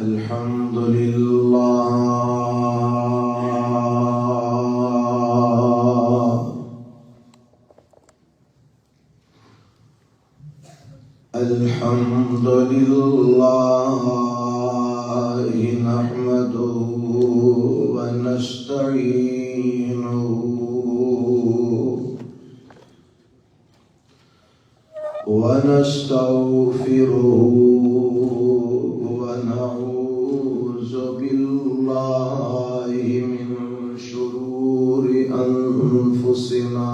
الحمد لله الحمد لله نحمده ونستعينه ونستغفره ونعوذ بالله من شرور أنفسنا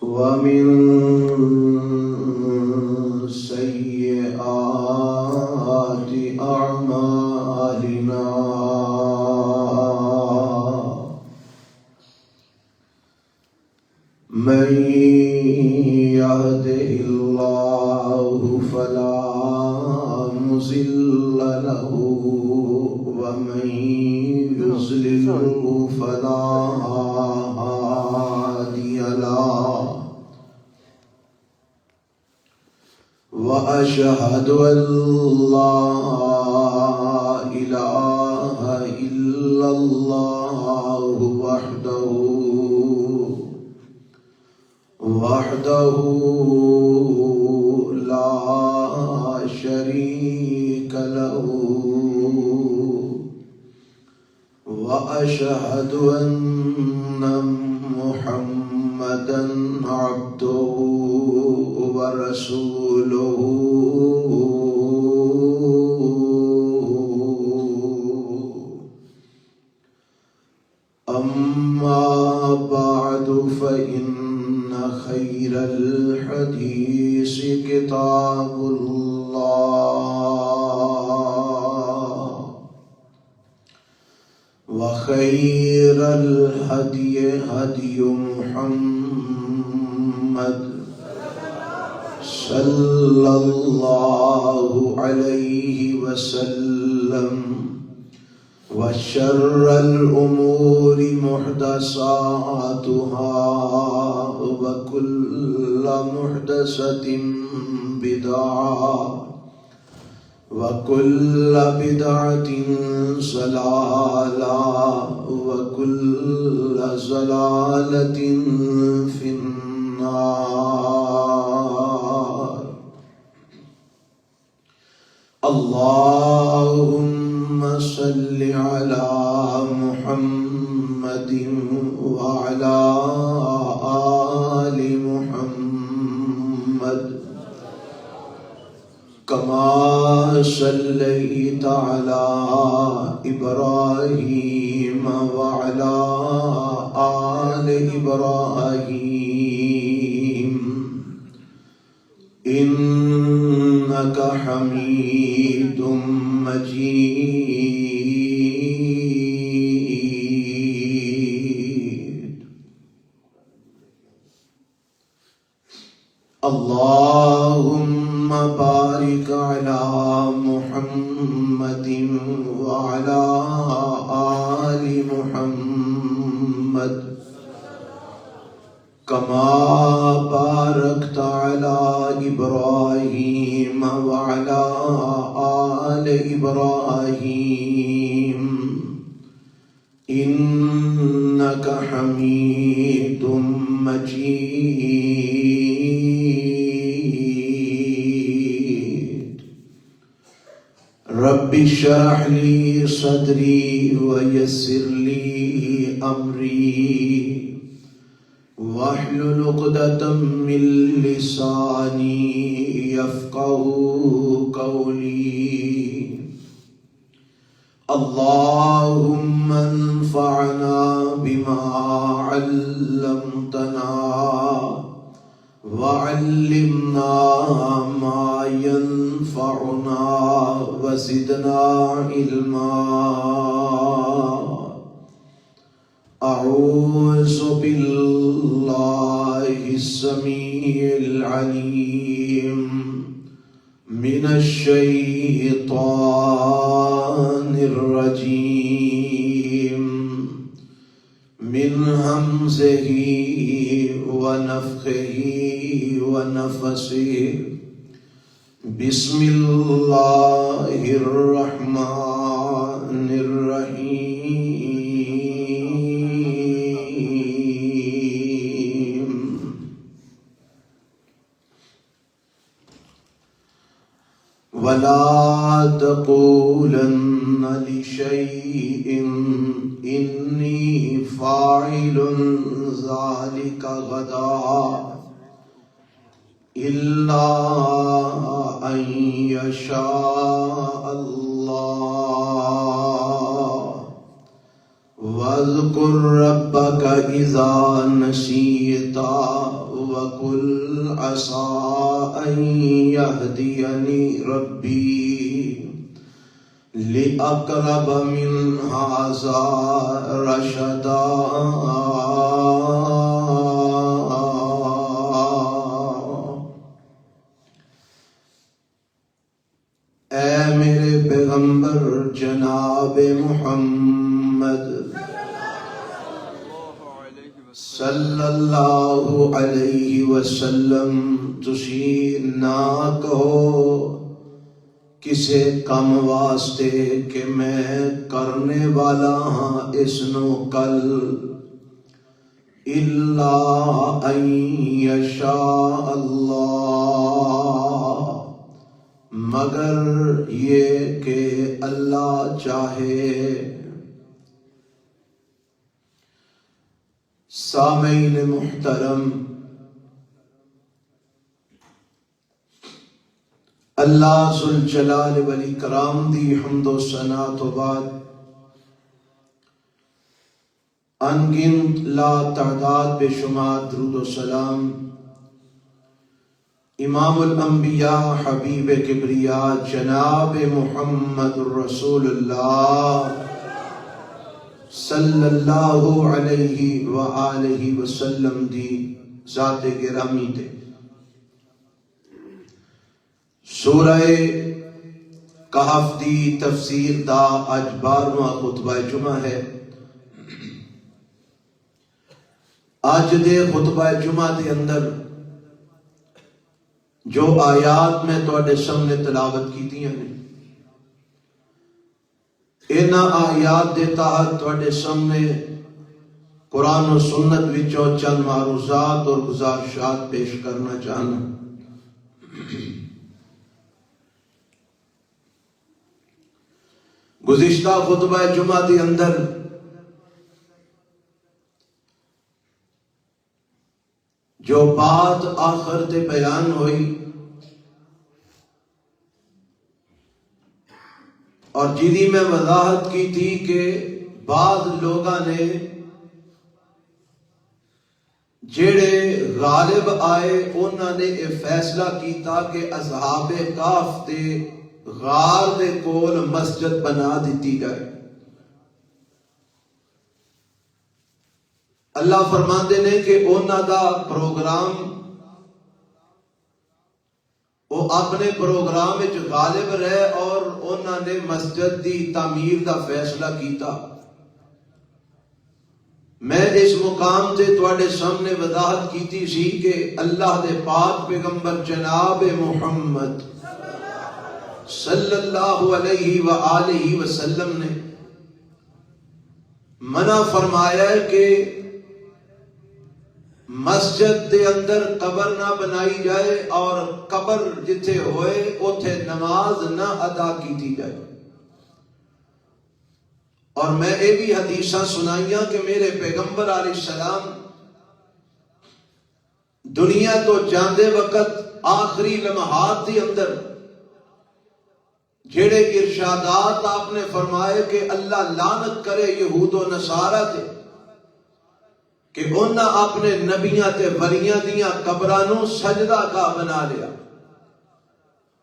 ومن سيئات أعمالنا من يهده الله فلا مضل له ومن يضلل فلا هادي له وأشهد أن لا إله إلا الله وحده لا شريك له وأشهد أن محمدا عبده ورسوله أما بعد فإن خير الحديث كتاب الله وخير الهدي هدي محمد صلى الله عليه وسلم وشر الأمور محدثاتها وكل محدثة بدعة وكل بدعة ضلالة وكل ضلالة في النار. اللهم صل على محمد وعلى آل محمد كما صليت على إبراهيم وعلى آل إبراهيم إنك حميد مجيد. اللهم بارك على محمد وعلى آل محمد كما باركت على إبراهيم وعلى آل إبراهيم إنك حميد مجيد. رب اشرح لي صدري ويسر لي أمري واحلل عقدة من لساني يفقهوا قولي. اللهم انفعنا بما علمتنا وعلمنا ما ينفعنا وزدنا علما. أعوذ بالله السميع العليم من الشيطان الرجيم من همزه ونفخه ونفسه. بسم اللہ الرحمن الرحیم ولا تقولن لشيء إني فاعل ذلك غدا إلا أن يشاء الله واذكر ربك إذا نسيت وقل عسى أن يهديني ربي لأقرب من هذا رشدا اے میرے پیغمبر جناب محمد صلی اللہ علیہ وسلم تسی نہ کہو کسے کم واسطے کہ میں کرنے والا ہاں اس نو کل الا ان یشاء اللہ مگر یہ کہ اللہ چاہے۔ سامعین محترم، اللہ ذوالجلال والاکرام دی حمد و ثنا تو بعد انگنت لا تعداد بے شمار درود و سلام امام الانبیاء حبیب کبریا جناب محمد رسول اللہ صلی اللہ علیہ وآلہ وسلم دی ذات گرامی تے۔ سورہ کہف دی تفسیر دا اج 12واں خطبہ جمعہ ہے۔ اج دے خطبہ جمعہ دے اندر جو آیات میں تواڈے سامنے تلاوت کیتیاں نے، انہاں آیات دے تحت تواڈے سامنے قرآن و سنت وچوں چند معروضات اور گزارشات پیش کرنا چاہنا۔ گزشتہ خطبہ جمعہ دے اندر جو بات آخر تے بیان ہوئی اور جدی میں وضاحت کی تھی کہ بعض لوگاں نے جڑے غالب آئے انہوں نے یہ فیصلہ کیتا کہ اصحاب کہف تے غار دے کول مسجد بنا دیتی جائے۔ اللہ فرماندے نے کہ انہاں دا پروگرام وہ اپنے پروگرام وچ غالب رہے اور انہاں نے مسجد دی تعمیر دا فیصلہ کیتا۔ میں اس مقام تے تواڈے سامنے وضاحت کیتی سی کہ اللہ دے پاک پیغمبر جناب محمد صلی اللہ علیہ وآلہ وسلم نے منع فرمایا ہے کہ مسجد دے اندر قبر نہ بنائی جائے اور قبر جتھے ہوئے اتھے نماز نہ ادا کیتی جائے۔ اور میں یہ بھی حدیثاں سنائیاں کہ میرے پیغمبر علیہ السلام دنیا تو جاندے وقت آخری لمحات دی اندر جڑے ارشادات آپ نے فرمائے کہ اللہ لعنت کرے یہود و نصارہ تے کہ انہاں اپنے نبیاں تے ولیاں دیاں قبرانوں سجدہ گاہ بنا لیا۔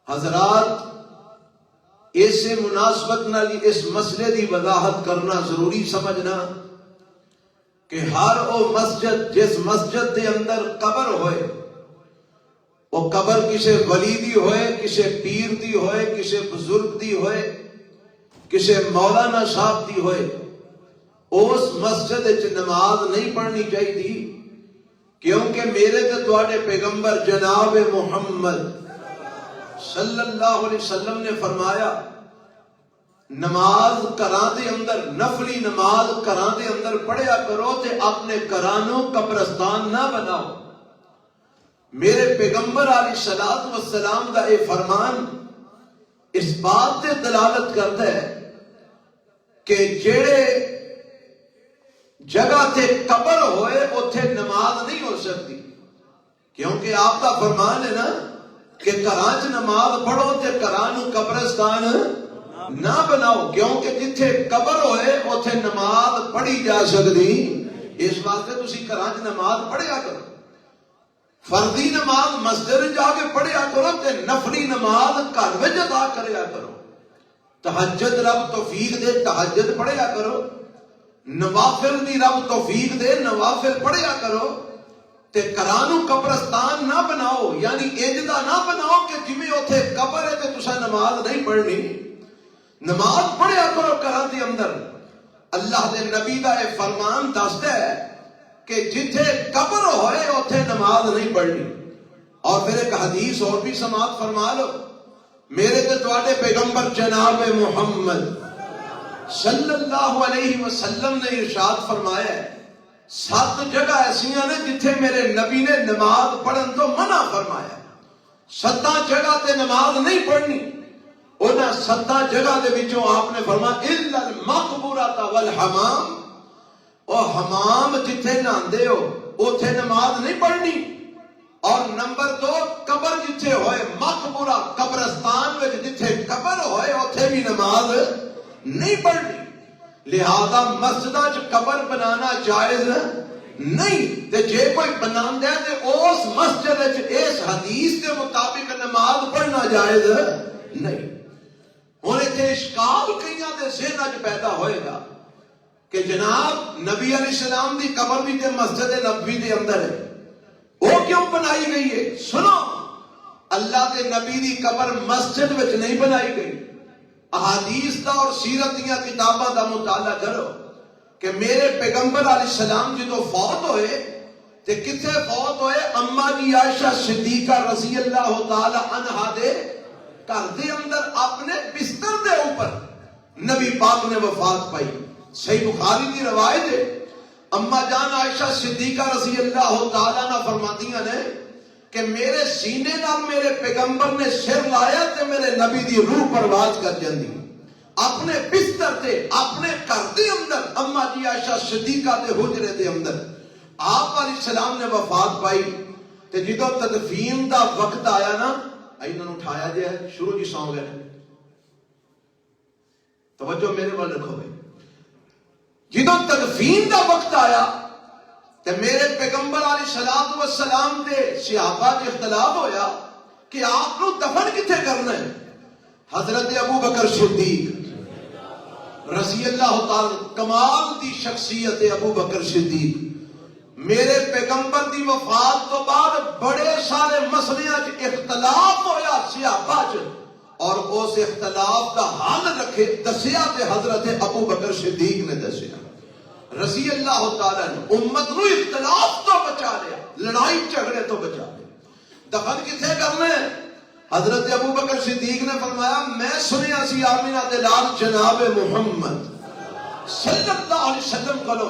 حضرات اس مناسبت نال اس مسئلے دی وضاحت کرنا ضروری سمجھنا کہ ہر او مسجد جس مسجد دے اندر قبر ہوئے وہ قبر کسے ولی دی ہوئے، کسے پیر دی ہوئے، کسے بزرگ دی ہوئے، کسے مولانا صاحب دی ہوئے، اس مسجد وچ نماز نہیں پڑھنی چاہیے، کیونکہ میرے تے تواڈے پیغمبر جناب محمد صلی اللہ علیہ وسلم نے فرمایا نماز گھراں دے اندر نفلی نماز گھراں دے اندر پڑھیا کرو تے اپنے گھرانوں قبرستان نہ بناؤ۔ میرے پیغمبر علیہ الصلوۃ والسلام دا اے فرمان اس بات تے دلالت کرتا ہے کہ جڑے جگہ تے قبر ہوئے اتھے نماز نہیں ہو سکتی، کیونکہ آپ کا فرمان ہے نا کہ گھراں چ نماز پڑھو تے گھراں نوں قبرستان نہ بناؤ، کیونکہ جتھے قبر ہوئے اتھے نماز پڑھی جا سکتی۔ اس واسطے تسی گھراں چ نماز پڑھیا کرو، فرضی نماز مسجد جا کے پڑھیا کرو تے نفلی نماز گھر وچ ادا کریا کرو۔ تہجد رب توفیق دے تہجد پڑھیا کرو، نوافل دی رب توفیق دے نوافل پڑھیا کرو، تے کرانو قبرستان نہ بناؤ، یعنی اجدا نہ بناؤ کہ جویں اوتھے قبر ہے تے تساں نماز نہیں پڑھنی۔ نماز پڑھیا کرو گھراں دے اندر۔ اللہ دے نبی دا اے فرمان دسدا ہے کہ جتھے قبر ہوئے اوتھے نماز نہیں پڑھنی۔ اور پھر ایک حدیث اور بھی سماعت فرما لو، میرے تے تواڈے پیغمبر جناب محمد صلی اللہ علیہ وسلم نے ارشاد فرمایا ہے 7 جگہ ایسیاں نے جتھے میرے نبی نے نماز پڑھن تو منع فرمایا، 7 جگہ تے نماز نہیں پڑھنی۔ انہاں 7 جگہ دے وچوں آپ نے فرمایا الا المقبرۃ والحمام، او حمام جتھے نہاندے ہو اوتھے نماز نہیں پڑھنی، اور نمبر 2 قبر جتھے ہوئے مقبرہ قبرستان وچ جتھے قبر ہوئے اوتھے بھی نماز نہیں پڑھنی۔ لہذا مسجدہ چ قبر بنانا جائز نہیں، تے جے کوئی بناندا ہے تے اس مسجد وچ اس حدیث کے مطابق نماز پڑھنا جائز نہیں۔ ہن ایتھے اشکال کئیاں دے ذہن وچ پیدا ہوئے گا کہ جناب نبی علیہ السلام دی قبر بھی تے مسجد نبوی دے اندر ہے، وہ کیوں بنائی گئی ہے؟ سنو، اللہ دے نبی دی قبر مسجد وچ نہیں بنائی گئی۔ احادیث دا اور سیرت دیاں کتاباں دا مطالعہ کرو کہ میرے پیغمبر علیہ السلام جدو فوت ہوئے تے کتھے فوت ہوئے؟ اما جی عائشہ صدیقہ رضی اللہ تعالی عنہا دے گھر دے اندر اپنے بستر دے اوپر نبی پاک نے وفات پائی۔ صحیح بخاری کی روایت ہے، اما جان عائشہ صدیقہ رضی اللہ تعالیٰ عنہ فرماتیاں نے کہ میرے سینے نال میرے پیغمبر نے سر لایا تے میرے نبی دی روح پرواز کر جاندی اپنے بستر تے اپنے گھر دے اندر۔ اما جی عائشہ صدیقہ دے حجرے دے اندر آپ علیہ السلام نے وفات پائی تے جدو تدفین دا وقت آیا نا، انہوں نے اٹھایا جائے شروع جی سو گئے، توجہ میرے وال رکھو گے، جدو تدفین دا وقت آیا تے میرے پیغمبر علیہ الصلوۃ والسلام دے صحابہ کے اختلاف ہویا کہ آپ نو دفن کتھے کرنا ہے۔ حضرت ابو بکر صدیق رضی اللہ تعالی، کمال دی شخصیت ابو بکر صدیق، میرے پیغمبر دی وفات تو بعد بڑے سارے مسئلیاں چ اختلاف ہویا صحابہ چ، اور اس اختلاف کا حل رکھے دسیا تے حضرت ابو بکر صدیق نے دسیا رضی اللہ تعالیٰ نے، امت نو اختلاف تو بچا لیا، لڑائی جھگڑے تو بچا لیا۔ دفن کتنے کرنا ہے؟ حضرت ابو بکر صدیق نے فرمایا میں سنیا سی آمینہ دے لال جناب محمد صلی اللہ علیہ وسلم کرو،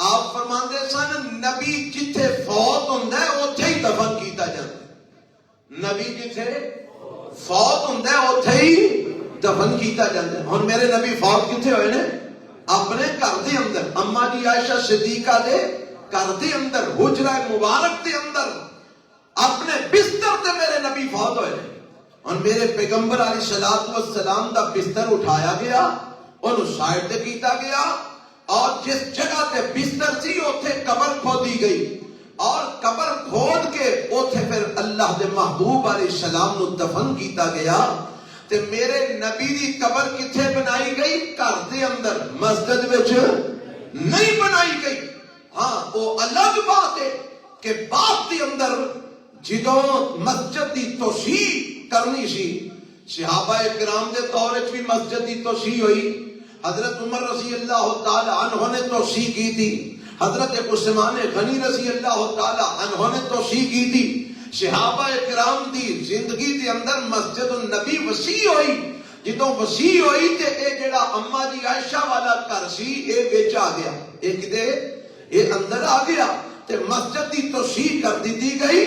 آپ فرماندے سن نبی جتھے فوت ہوندا ہے اوتھے ہی دفن کیتا جاندا ہے، نبی جتھے فوت ہوندا ہے اوتھے ہی دفن کیتا جاندا ہے۔ ہن میرے نبی فوت کتھے ہوئے نے؟ اپنے گھر دے اندر، اما جی عائشہ صدیقہ دے گھر دے اندر، حجرہ مبارک دے اندر اپنے بستر تے میرے نبی فوت ہوئے نے۔ اور میرے پیغمبر علیہ الصلوۃ والسلام دا بستر اٹھایا گیا، انہوں سائڈ تے کیتا گیا، اور جس جگہ تے بستر سی اوتھے قبر کھودی گئی، اور قبر کھود کے اوتھے پھر اللہ دے محبوب علیہ السلام نو دفن کیتا گیا۔ تے میرے نبی دی قبر کتھے بنائی گئی؟ گھر دے اندر، مسجد وچ نہیں بنائی گئی۔ ہاں وہ الگ بات ہے کہ باپ دے اندر جدوں مسجد دی توسیع کرنی سی، صحابہ کرام دے دور وچ بھی مسجد دی توسیع ہوئی، حضرت عمر رضی اللہ تعالی عنہ نے توسیع کی تھی، حضرت عثمان غنی رضی اللہ تعالی عنہ نے توسیع کی تھی، صحابہ کرام دی زندگی دے اندر مسجد النبی وسیع ہوئی. جدوں وسیع ہوئی تے اے جڑا اما جی عائشہ والا گھر سی اے وچ آ گیا, اے کدے اے اندر آ گیا تے مسجد دی توسیع کر دی گئی.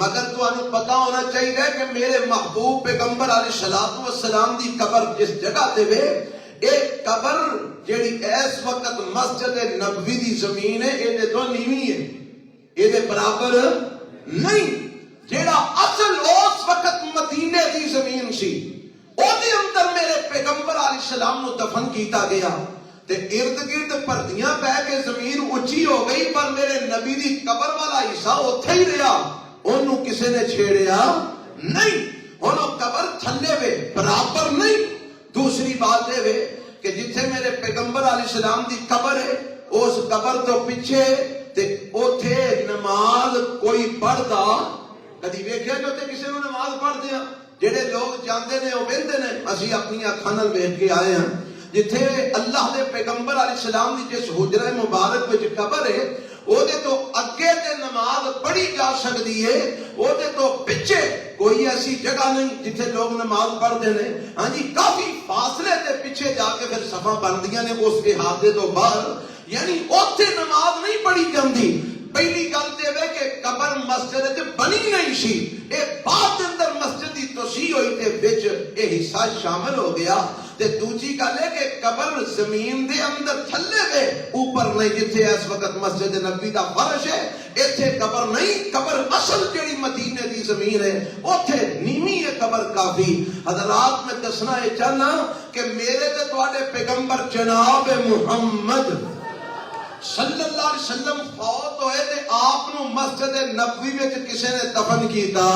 مگر تانوں پتہ ہونا چاہیے کہ میرے محبوب پیغمبر علیہ الصلوۃ والسلام دی قبر جس جگہ تے وے, اے قبر جیڑی اس وقت مسجد نبوی دی زمین ہے اے دے تو نیویں ہے, اے دے برابر نہیں. جیڑا اصل اس وقت مدینے دی زمین سی او دے اندر میرے پیغمبر علیہ السلام نو دفن کیتا گیا تے ارد گرد پردیاں پہ کے زمین اونچی ہو گئی, پر میرے نبی دی قبر والا حصہ اوتھے ہی رہا, انہوں کسے نے چھیڑیا نہیں. انہوں قبر تھلے وے برابر نہیں. دوسری بات ہے وے کہ جتھے میرے پیغمبر علیہ السلام دی قبر ہے اس قبر تو پیچھے تے اوتھے نماز کوئی پڑھدا کدی ویکھیا جو تے کسے نو نماز پڑھ دیا؟ جڑے لوگ جاندے نے او ویندے نے, اسی اپنی اکھاں نال ویکھ کے آئے ہیں. جتھے اللہ دے پیغمبر علیہ السلام دی جس حجرہ مبارک وچ قبر ہے او دے تو اگے تے نماز پڑھی جا سکتی ہے, او دے تو پیچھے کوئی ایسی جگہ نہیں جتھے لوگ نماز پڑھتے ہیں. ہاں جی, کافی فاصلے تے پیچھے جا کے پھر صفاں بندیاں نے اس احاطے تو باہر, یعنی اوتھے نماز نہیں پڑھی جاندی. پہلی گل تے وے کہ قبر مسجد تے بنی نہیں سی, اے بعد دے اندر مسجد دی توسیع ہوئی تے وچ اے حصہ شامل ہو گیا. تے دوسری گل ہے کہ قبر زمین دے اندر تھلے وے اوپر نہیں, جتھے اس وقت مسجد نبوی دا فرش ہے ایتھے قبر نہیں. قبر اصل جڑی مدینے دی زمین ہے اوتھے نیویں ہے قبر کافی. حضرات میں دسنا یہ چاہنا کہ میرے تے تواڈے پیغمبر جناب محمد صلی اللہ علیہ وسلم فوت ہوئے تے آپ نو مسجد نبوی وچ کسے نے دفن کیتا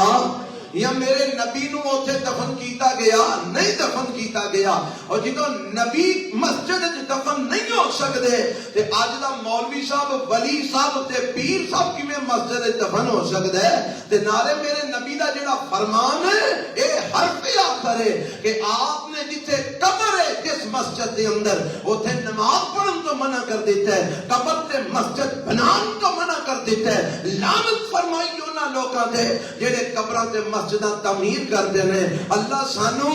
یا میرے نبی نو اوتھے دفن کیتا گیا؟ نہیں دفن کیتا گیا. اور جدوں نبی مسجد وچ دفن نہیں ہو سکدے تے اج دا مولوی صاحب, ولی صاحب تے پیر صاحب کیویں مسجد وچ دفن ہو سکدا ہے؟ تے نالے میرے نبی دا جڑا فرمان ہے اے حرف آخر ہے کہ آپ نے جتھے قبر ہے جس مسجد دے اندر اوتھے نماز پڑھن تو منع کر دیتا ہے, قبر تے مسجد بنان تو منع کر دیتا ہے. لعنت فرمائی انہاں لوکاں تے جڑے قبراں تے مسجداں تعمیر کردے نے. اللہ سانو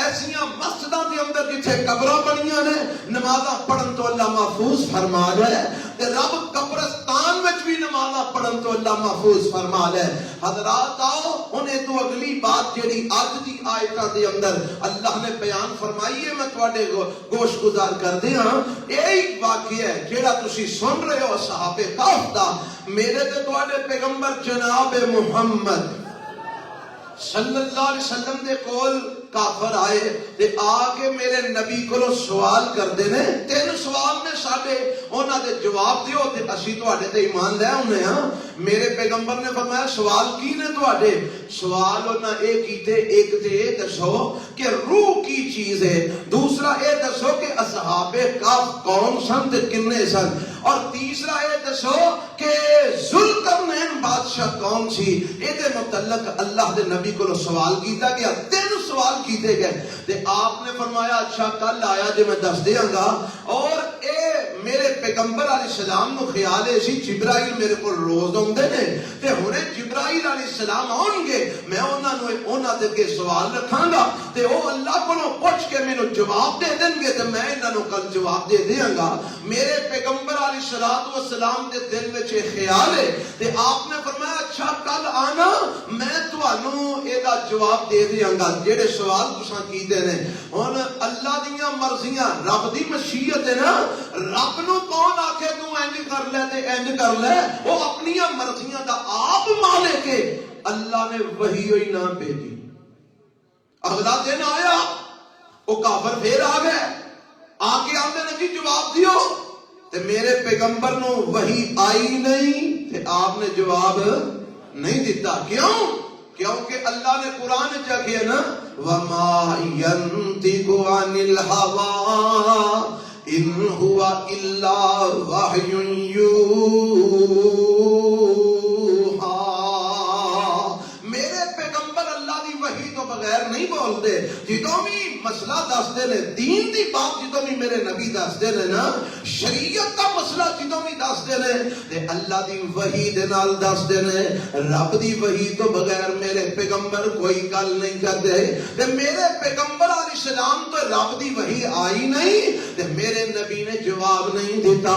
ایسیاں مسجداں دے اندر جتھے قبراں بنیاں نے نمازاں پڑھن تو اللہ محفوظ فرما ہے, تے رب قبرستان وچ بھی نمازاں پڑھن تو اللہ محفوظ فرما ہے. حضرات آؤ انہیں تو اگلی بات جڑی اج دی آیتاں دے اندر اللہ نے بیان فرمائی ہے میں تواڈے گوش گزار کر دیاں. یہی واقعہ ہے جڑا تسی سن رہے ہو صحابہ کہف دا. میرے تے تواڈے پیغمبر جناب محمد صلی اللہ علیہ وسلم دے کول کافر آئے تے آ کے میرے نبی کو سوال کردے نے. 3 سوال نے ساڈے, انہاں دے جواب دیو تے اسی تواڈے تے ایمان لے اونے ہاں. میرے پیغمبر نے فرمایا سوال کی نے تواڈے؟ سوال انہاں اے کیتے, ایک تے اے دسو کہ روح کی چیز ہے, دوسرا اے دسو کہ اصحاب کہف کون سن تے کنے سن, اور تیسرا اے دسو کہ ذوالقرنین بادشاہ کون سی. اے دے متعلق اللہ دے نبی کو سوال کیتا گیا. 3 سوال کیتے گئے تے آپ نے فرمایا اچھا کل آیا جے میں دس دیاں گا. اور اے میرے پیغمبر علیہ السلام نو خیال ہے سی جبرائیل میرے کو روز اوندے نے تے ہنے جبرائیل علیہ السلام آن گے, میں انہاں دے کے سوال رکھاں گا تے او اللہ کو پوچھ کے مینوں جواب دے دیں گے تے میں انہاں نو کل جواب دے دیاں گا. میرے پیغمبر علیہ الصلوۃ والسلام دے دل وچ خیال ہے تے آپ نے فرمایا اچھا کل آنا میں تانوں اے دا جواب دے دیاں گا جڑے سوال تساں کیتے نے. ہن اللہ دیاں مرضیاں رب دی مشیت ہے نا, رب نو کون آکھے تو انج کر لے تے انج کر لے, او اپنی مرضیاں دا آپ مالک ہے. اللہ نے وحی ہوئی نہ بھیجی. اگلا دن آیا او کافر پھر آ گئے, آ کے آندے نے جی جواب دیو تے میرے پیغمبر نو وحی آئی نہیں تے آپ نے جواب نہیں دیتا. کیوں؟ کیونکہ اللہ نے قرآن چا کیا نا وَمَا يَنْتِقُ عَنِ الْهَوَىٰ إِنْ هُوَ إِلَّا وَحْيٌ يُوحَىٰ. میرے پیغمبر اللہ دی وحی تو بغیر بغیر نہیں بولتے. جدوں بھی مسئلہ دستے نے دین دی بات جدوں بھی میرے نبی دستے نے نا شریعت کا مسئلہ جدوں بھی دستے نے تے اللہ دی وحی دے نال دستے نے. رب دی وحی تو بغیر میرے پیغمبر کوئی گل نہیں کرتے تے میرے پیغمبر علیہ السلام تو رب دی وحی آئی نہیں تے میرے نبی نے جواب نہیں دیتا.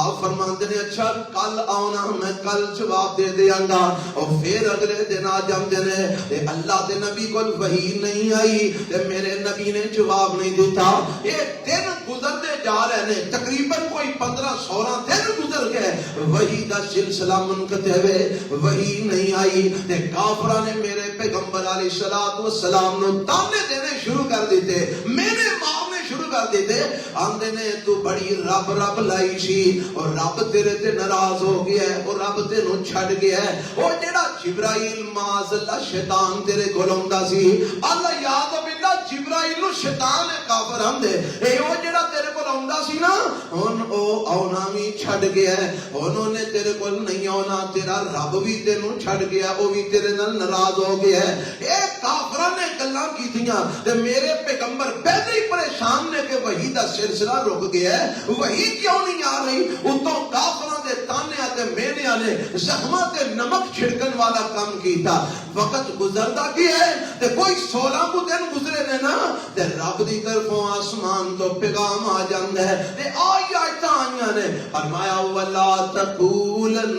آپ فرماندے نے اچھا کل آنا میں کل جواب دے دیاں گا. اور پھر اگلے دن آ جاندے نے تے اللہ دے نبی کو وحی نہیں آئی تے میرے نبی نے جواب نہیں دیتا. یہ دن گزرتے جا رہے ہیں تقریباً کوئی 15-16 دن گزر گئے وحی دا سلسلہ منقطع ہے وحی نہیں آئی تے کافراں نے میرے پیغمبر علیہ الصلوۃ والسلام نو تانے دینے شروع کر دیتے میرے مارنے شروع کر دیتے. آندے نے تو بڑی رب رب لائی سی اور رب تیرے تے ناراض ہو گیا ہے اور رب تینوں چھڈ گیا ہے. او جڑا جبرائیل معاذ اللہ شیطان تیرے کول ہوندا سی اللہ یاد باللہ جبرائیل نو شیطان کافر آندے اے او جڑا تیرے کول ہوندا سی نا ہن او آنا وی چھڈ گیا ہے. انہوں نے تیرے کول نہیں آنا تیرا رب بھی تینوں چھڈ گیا او بھی تیرے نال ناراض ہو گیا ہے. اے کافراں نے گلاں کیتیاں تے میرے پیغمبر پہلے ہی پریشان نے کہ وحی دا سلسلہ رک گیا ہے وحی کیوں نہیں آ رہی. اتوں کافراں دے تانیاں تے مینیاں نے زخماں تے نمک چھڑکن والا کام کیتا. وقت گزردا گیا ہے تے کوئی 16 کو دن گزرے نے نا تے رب دی طرفوں آسمان تو پیغام آ جاندا ہے تے آیات آئیاں نے فرمایا ولا تقولن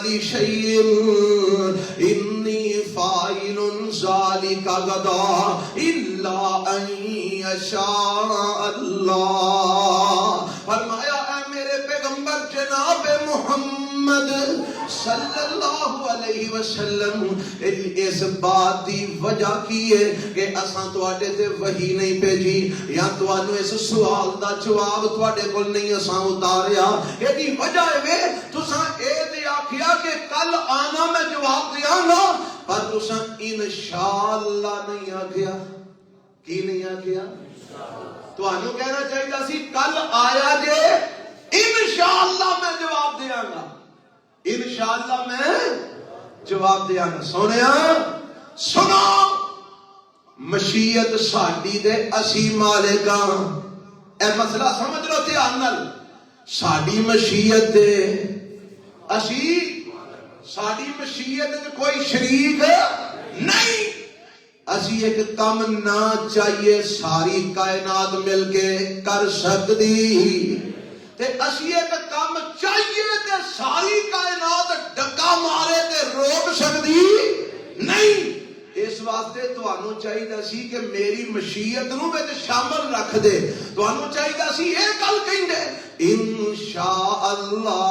لشیء انی فاعل ذلک غدا الا ان یشاء اللہ. فرمایا اے میرے پیغمبر جناب محمد صلی اللہ علیہ وسلم اس بات دی وجہ کی ہے کہ اساں تواڈے تے وحی نہیں بھیجی یا تانوں اس سوال دا جواب تواڈے کول نہیں اساں اتاریا. ایدی وجہ ہے تساں اے تے آکھیا کہ کل آنا میں جواب دیاں گا پر تساں انشاءاللہ نہیں آکھیا. کی نہیں آکھیا؟ تانوں کہنا چاہیے سی کل آیا جے انشاءاللہ میں جواب دیاں گا انشاءاللہ میں جواب دیاں گا. سونیا سنو مشیت ساڈی دے اسی مالکاں اے مسئلہ سمجھ لو دھیان نال. ساڈی مشیت دے اسی ساڈی مشیت تے کوئی شریک نہیں. اسی ایک کام نہ چاہیے ساری کائنات مل کے کر سکتی تے اسی ایک کام چاہیے تے ساری کائنات ڈکا مارے تے روک سکتی نہیں. اس واسطے تانوں چاہیے سی کہ میری مشیت نو وچ شامل رکھ دے. تانوں چاہیے سی اے گل کہندے انشاءاللہ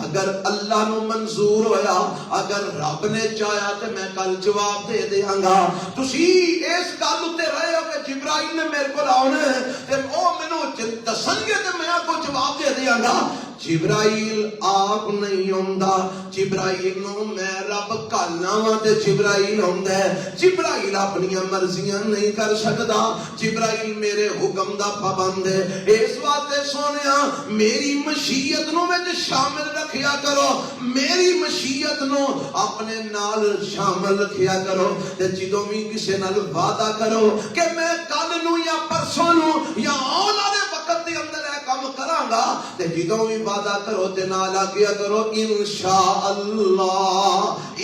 اگر اللہ نو منظور ہویا اگر رب نے چاہیا تے میں کل جواب دے دیاں گا. تسی اس گل تے رہے ہو کہ جبرائیل نے میرے کول آنا ہے تے او مینوں دسن گے تے میں کو جواب دے دیاں گا. جبرائیل آپ نہیں ہوندا جبرائیل نو میں رب کالنا وا تے جبرائیل ہوندا ہے. جبرائیل اپنی مرضیاں نہیں کر سکدا جبرائیل میرے حکم دا پابند ہے. اس واسطے سونیا میری مشیت نو وچ شامل رکھیا کرو میری مشیت نو اپنے نال شامل رکھیا کرو تے جدوں بھی کسے نال وعدہ کرو کہ میں کل نو یا پرسوں نو یا آن والے وقت دے اندر اے کام کراں گا تے جدوں بھی وعدہ کرو تے نال آکھیا کرو انشاءاللہ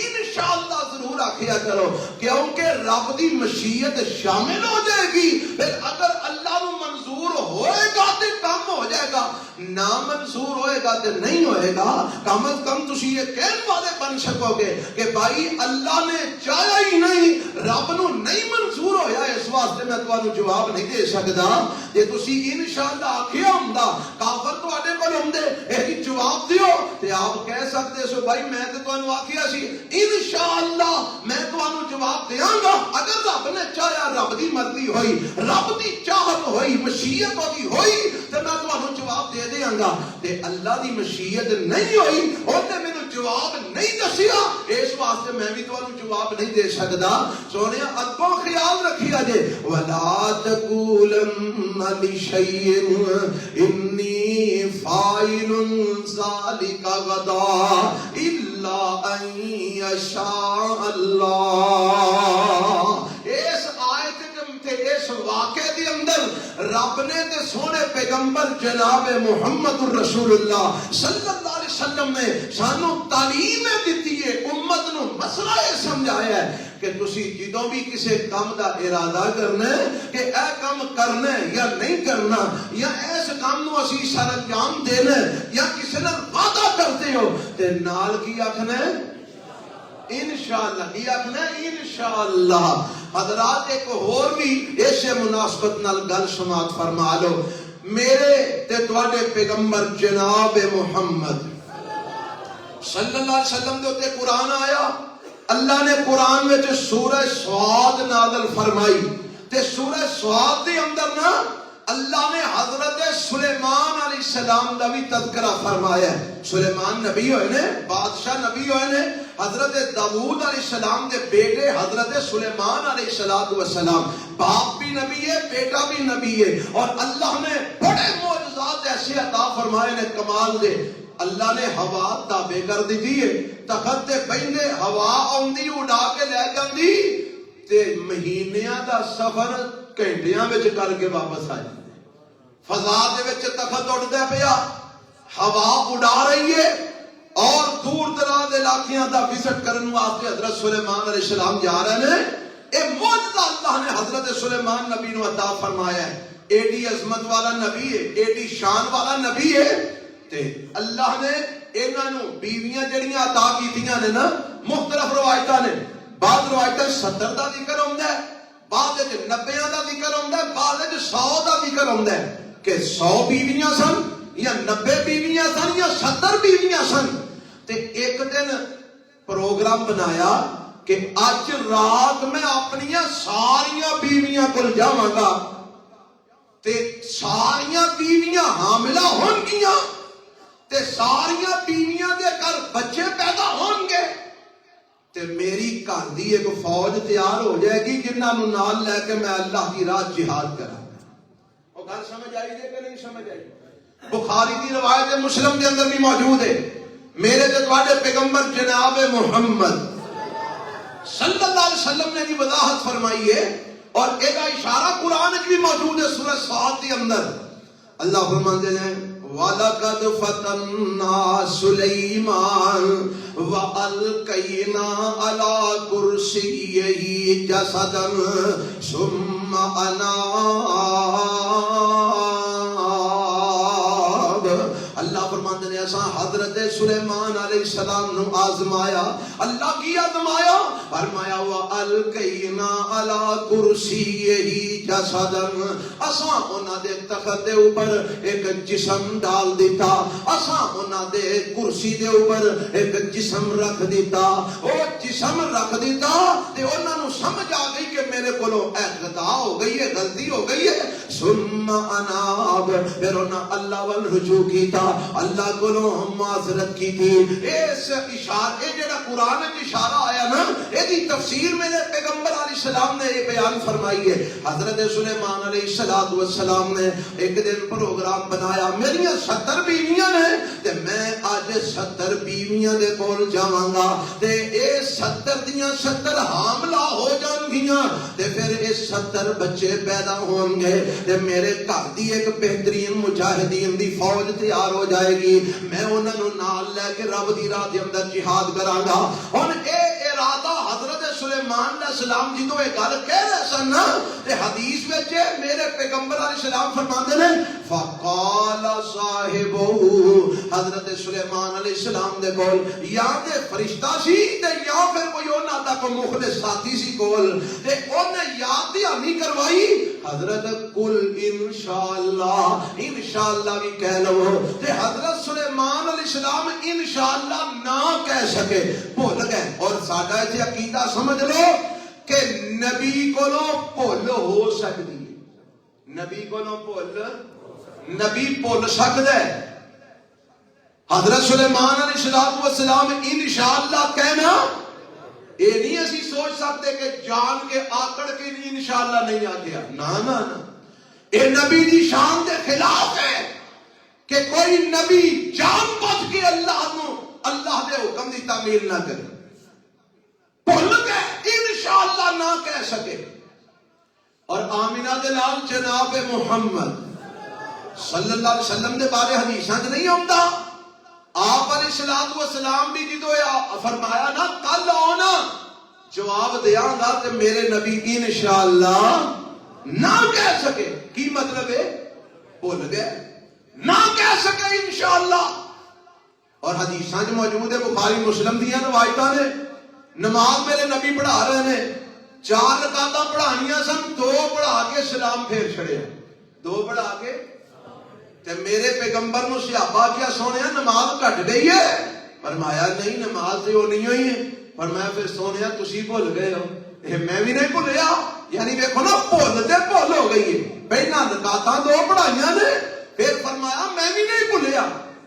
انشاءاللہ ضرور آکھیا کرو کیونکہ رب دی مشیت شامل ہو جائے گی. پھر اگر اللہ نو منظور ہوئے گا تے کام ہو جائے گا نہ منظور ہوئے گا تے نہیں ہوئے گا. کم از کم تسی یہ کہنے والے بن سکو گے کہ بھائی اللہ نے چاہیا ہی نہیں رب نو نہیں منظور ہویا اس واسطے میں تانوں جواب نہیں دے سکدا. جے تسی انشاءاللہ آکھیا ہوندا کافر تواڈے کول ہوندے اے جواب دیو تے آپ کہہ سکتے سو بھائی میں تے تانوں آکھیا سی انشاءاللہ میں تانوں جواب دیاں گا اگر رب نے چاہیا رب دی مرضی ہوئی رب دی چاہت ہوئی مشیت دی ہوئی تے میں تانوں جواب دے دیاں گا. تے اللہ دی مشیت نہیں ہوئی اونے مینوں جواب نہیں دسیا اس واسطے میں بھی تانوں جواب نہیں دے سکدا. سونیا اگوں خیال رکھیا جے ولا تقولن لشیء انی فاعل ذلک غدا الا ان یشاء اللہ. اس آیت تے اس واقعے دے اندر رب نے تے سونے پیغمبر جناب محمد الرسول اللہ صلی اللہ علیہ وسلم نے سانو تعلیم دیتی ہے، امت نو مسئلہ یہ سمجھایا ہے کہ تسی جدوں بھی کسی کام دا ارادہ کرنا ہے کہ اے کام کرنا ہے یا نہیں کرنا، یا اس کام نو اسی سر انجام دینا ہے یا کسی نے وعدہ کرتے ہو تے نال کی آکھنا ہے انشاءاللہ، کی آکھنا ہے انشاءاللہ۔ حضرات ایک اور بھی ایسے مناسبت نال گل سماعت فرما لو، میرے تے تواڈے پیغمبر جناب محمد صلی اللہ علیہ وسلم دے اوتے قرآن آیا، اللہ نے قرآن میں سورہ سعاد نازل فرمائی تے سورہ سعاد دے اندر نا اللہ نے حضرت سلیمان علیہ السلام دا بھی تذکرہ فرمایا ہے۔ سلیمان نبی ہوئے نے، بادشاہ نبی ہوئے نے، حضرت داؤد علیہ السلام دے بیٹے حضرت سلیمان علیہ السلام، باپ بھی نبی ہے، بیٹا بھی نبی ہے، اور اللہ نے بڑے معجزات ایسے عطا فرمائے نے کمال دے۔ اللہ نے ہوا تابع کر دی ہے، تخت تے بیندے ہوا آندی اڑا کے لے جاندی تے مہینیاں دا سفر گھنٹیاں وچ کر کے واپس آ جاندے۔ فضا دے وچ تخت اڑدا پیا، ہوا اڑا رہی ہے، اور دور دراز علاقیاں دا وزٹ کرن واسطے حضرت سلیمان علیہ السلام جا رہے ہیں۔ اے معجزہ اللہ نے حضرت سلیمان نبی نو عطا فرمایا ہے۔ ایڈی عظمت والا نبی ہے، ایڈی شان والا نبی ہے تے اللہ نے انہاں نو بیویاں جڑیاں عطا کیتیاں نے نا، مختلف روایتاں نے، بعض روایتاں 70 دا ذکر ہوندا ہے، بعض وچ 90 دا ذکر ہوندا ہے، بعض وچ 100 دا ذکر ہوندا ہے کہ 100 بیویاں سن یا 90 بیویاں سن یا 70 بیویاں سن۔ تے ایک دن پروگرام بنایا کہ اج رات میں اپنی ساریاں بیویاں کول جاواں گا تے ساریاں بیویاں حاملہ ہون گیاں تے ساریاں بیویاں دے گھر بچے پیدا ہون گے تے میری گھر دی ایک فوج تیار ہو جائے گی جنہاں نو نال لے کے میں اللہ کی راہ جہاد کراں گا۔ وہ گل سمجھ آئی ہے کہ نہیں سمجھ آئی؟ بخاری کی روایت ہے، مسلم کے اندر بھی موجود ہے، میرے تے تواڈے پیغمبر جناب محمد صلی اللہ علیہ وسلم نے بھی وضاحت فرمائی ہے، اور ایک اشارہ قرآن بھی موجود ہے سورہ سعد کے اندر۔ اللہ فرماتے ہیں وَلَقَدْ فَتَنَّا سُلَيْمَانَ وَأَلْقَيْنَا عَلَى كُرْسِيِّهِ جَسَدًا ثُمَّ أَنَابَ۔ اللہ فرماتے ہیں ایسا حضرت سلیمان علیہ السلام نو آزمایا، اللہ کی آزمایا، فرمایا وَأَلْقَيْنَا عَلَى كُرْسِيِّهِ جَسَدًا، اساں انہاں دے تخت دے اوپر ایک جسم ڈال دیتا، اساں انہاں دے کرسی دے اوپر ایک جسم رکھ دیتا، او جسم رکھ دیتا تے انہاں نو سمجھ آ گئی کہ میرے کولوں اے خطا ہو گئی ہے، غلطی ہو گئی ہے۔ ثم اناب، پھر انہاں اللہ وال رجوع کیتا، اللہ کو معذرت کی تھی۔ اس اشارے جڑا قرآن میں اشارہ آیا نا، یہ تفسیر میں پیغمبر علیہ السلام نے یہ بیان فرمائی ہے۔ حضرت سلیمان علیہ السلام نے ایک دن پروگرام بنایا، میری 70 بیویاں نے تے میں آج 70 بیویاں دے کول جاواں گا تے اے 70 دیاں 70 حاملہ ہو جان گیاں تے پھر اے 70 بچے پیدا ہون گے تے میرے گھر دی ایک بہترین مجاہدین دی فوج تیار ہو جائے گی، میں انہاں نو نال لے کے رب دی راہ دے اندر جہاد کراں گا۔ ہن اے ارادہ حضرت سلیمان علیہ السلام جدوں اے گل کہہ رہے سن نا تے حدیث وچ میرے پیغمبر علیہ السلام فرماندے نے فقال صاحبہ، حضرت سلیمان علیہ السلام دے کول یا تے فرشتہ سی تے یا پھر کوئی انہاں دا کوئی مخلص ساتھی سی کول تے اونے یاد دہانی کروائی، حضرت کل انشاءاللہ بھی کہہ لو تے حضرت سلیمان علیہ السلام انشاءاللہ نہ کہہ سکے، بھول گئے۔ اور ساڈا ایتھے عقیدہ سمجھ لو کہ نبی کولوں بھول ہو سکتی ہے، نبی کولوں نبی بھول سکدا ہے۔ حضرت سلیمان علیہ السلام انشاءاللہ کہنا یہ نہیں اسی سوچ سکتے کہ جان کے آکڑ کے لیے انشاءاللہ نہیں آ گیا، نا نا نا، یہ نبی دی شان دے خلاف ہے کہ کوئی نبی جان بچ کے اللہ دے حکم دی تعمیل نہ کرے، بھول گئے انشاءاللہ نہ کہہ سکے۔ اور آمینہ دے لال جناب محمد صلی اللہ علیہ وسلم دے بارے حدیثاں نہیں ہوتا. آپ علیہ الصلوۃ والسلام بھی جدو فرمایا نا کل آنا جواب دیاں گا تے میرے نبی انشاءاللہ نہ کہہ سکے. کی مطلب ہے؟ بھول گئے نہ کہہ سکے انشاءاللہ. اور حدیثاں جو موجود ہے بخاری مسلم دیاں روایتاں نے. نماز میرے نبی پڑھا رہے ہیں 4 رکعتاں پڑھانیاں سن 2 پڑھا کے سلام پھیر چھڑے 2 پڑھا کے تے میرے پیغمبر نو صحابہ کیا سونیا نماز گھٹ گئی ہے؟ فرمایا نہیں نماز تے وہ نہیں ہوئی ہے. فرمایا پھر سونیا تسی بھول گئے ہو. میں بھی نہیں بھولیا. یعنی دیکھو نا بھول تے بھول ہو گئی ہے. پہلا رکعتاں 2 پڑھائیاں نے پھر فرمایا میں بھی نہیں بھولیا.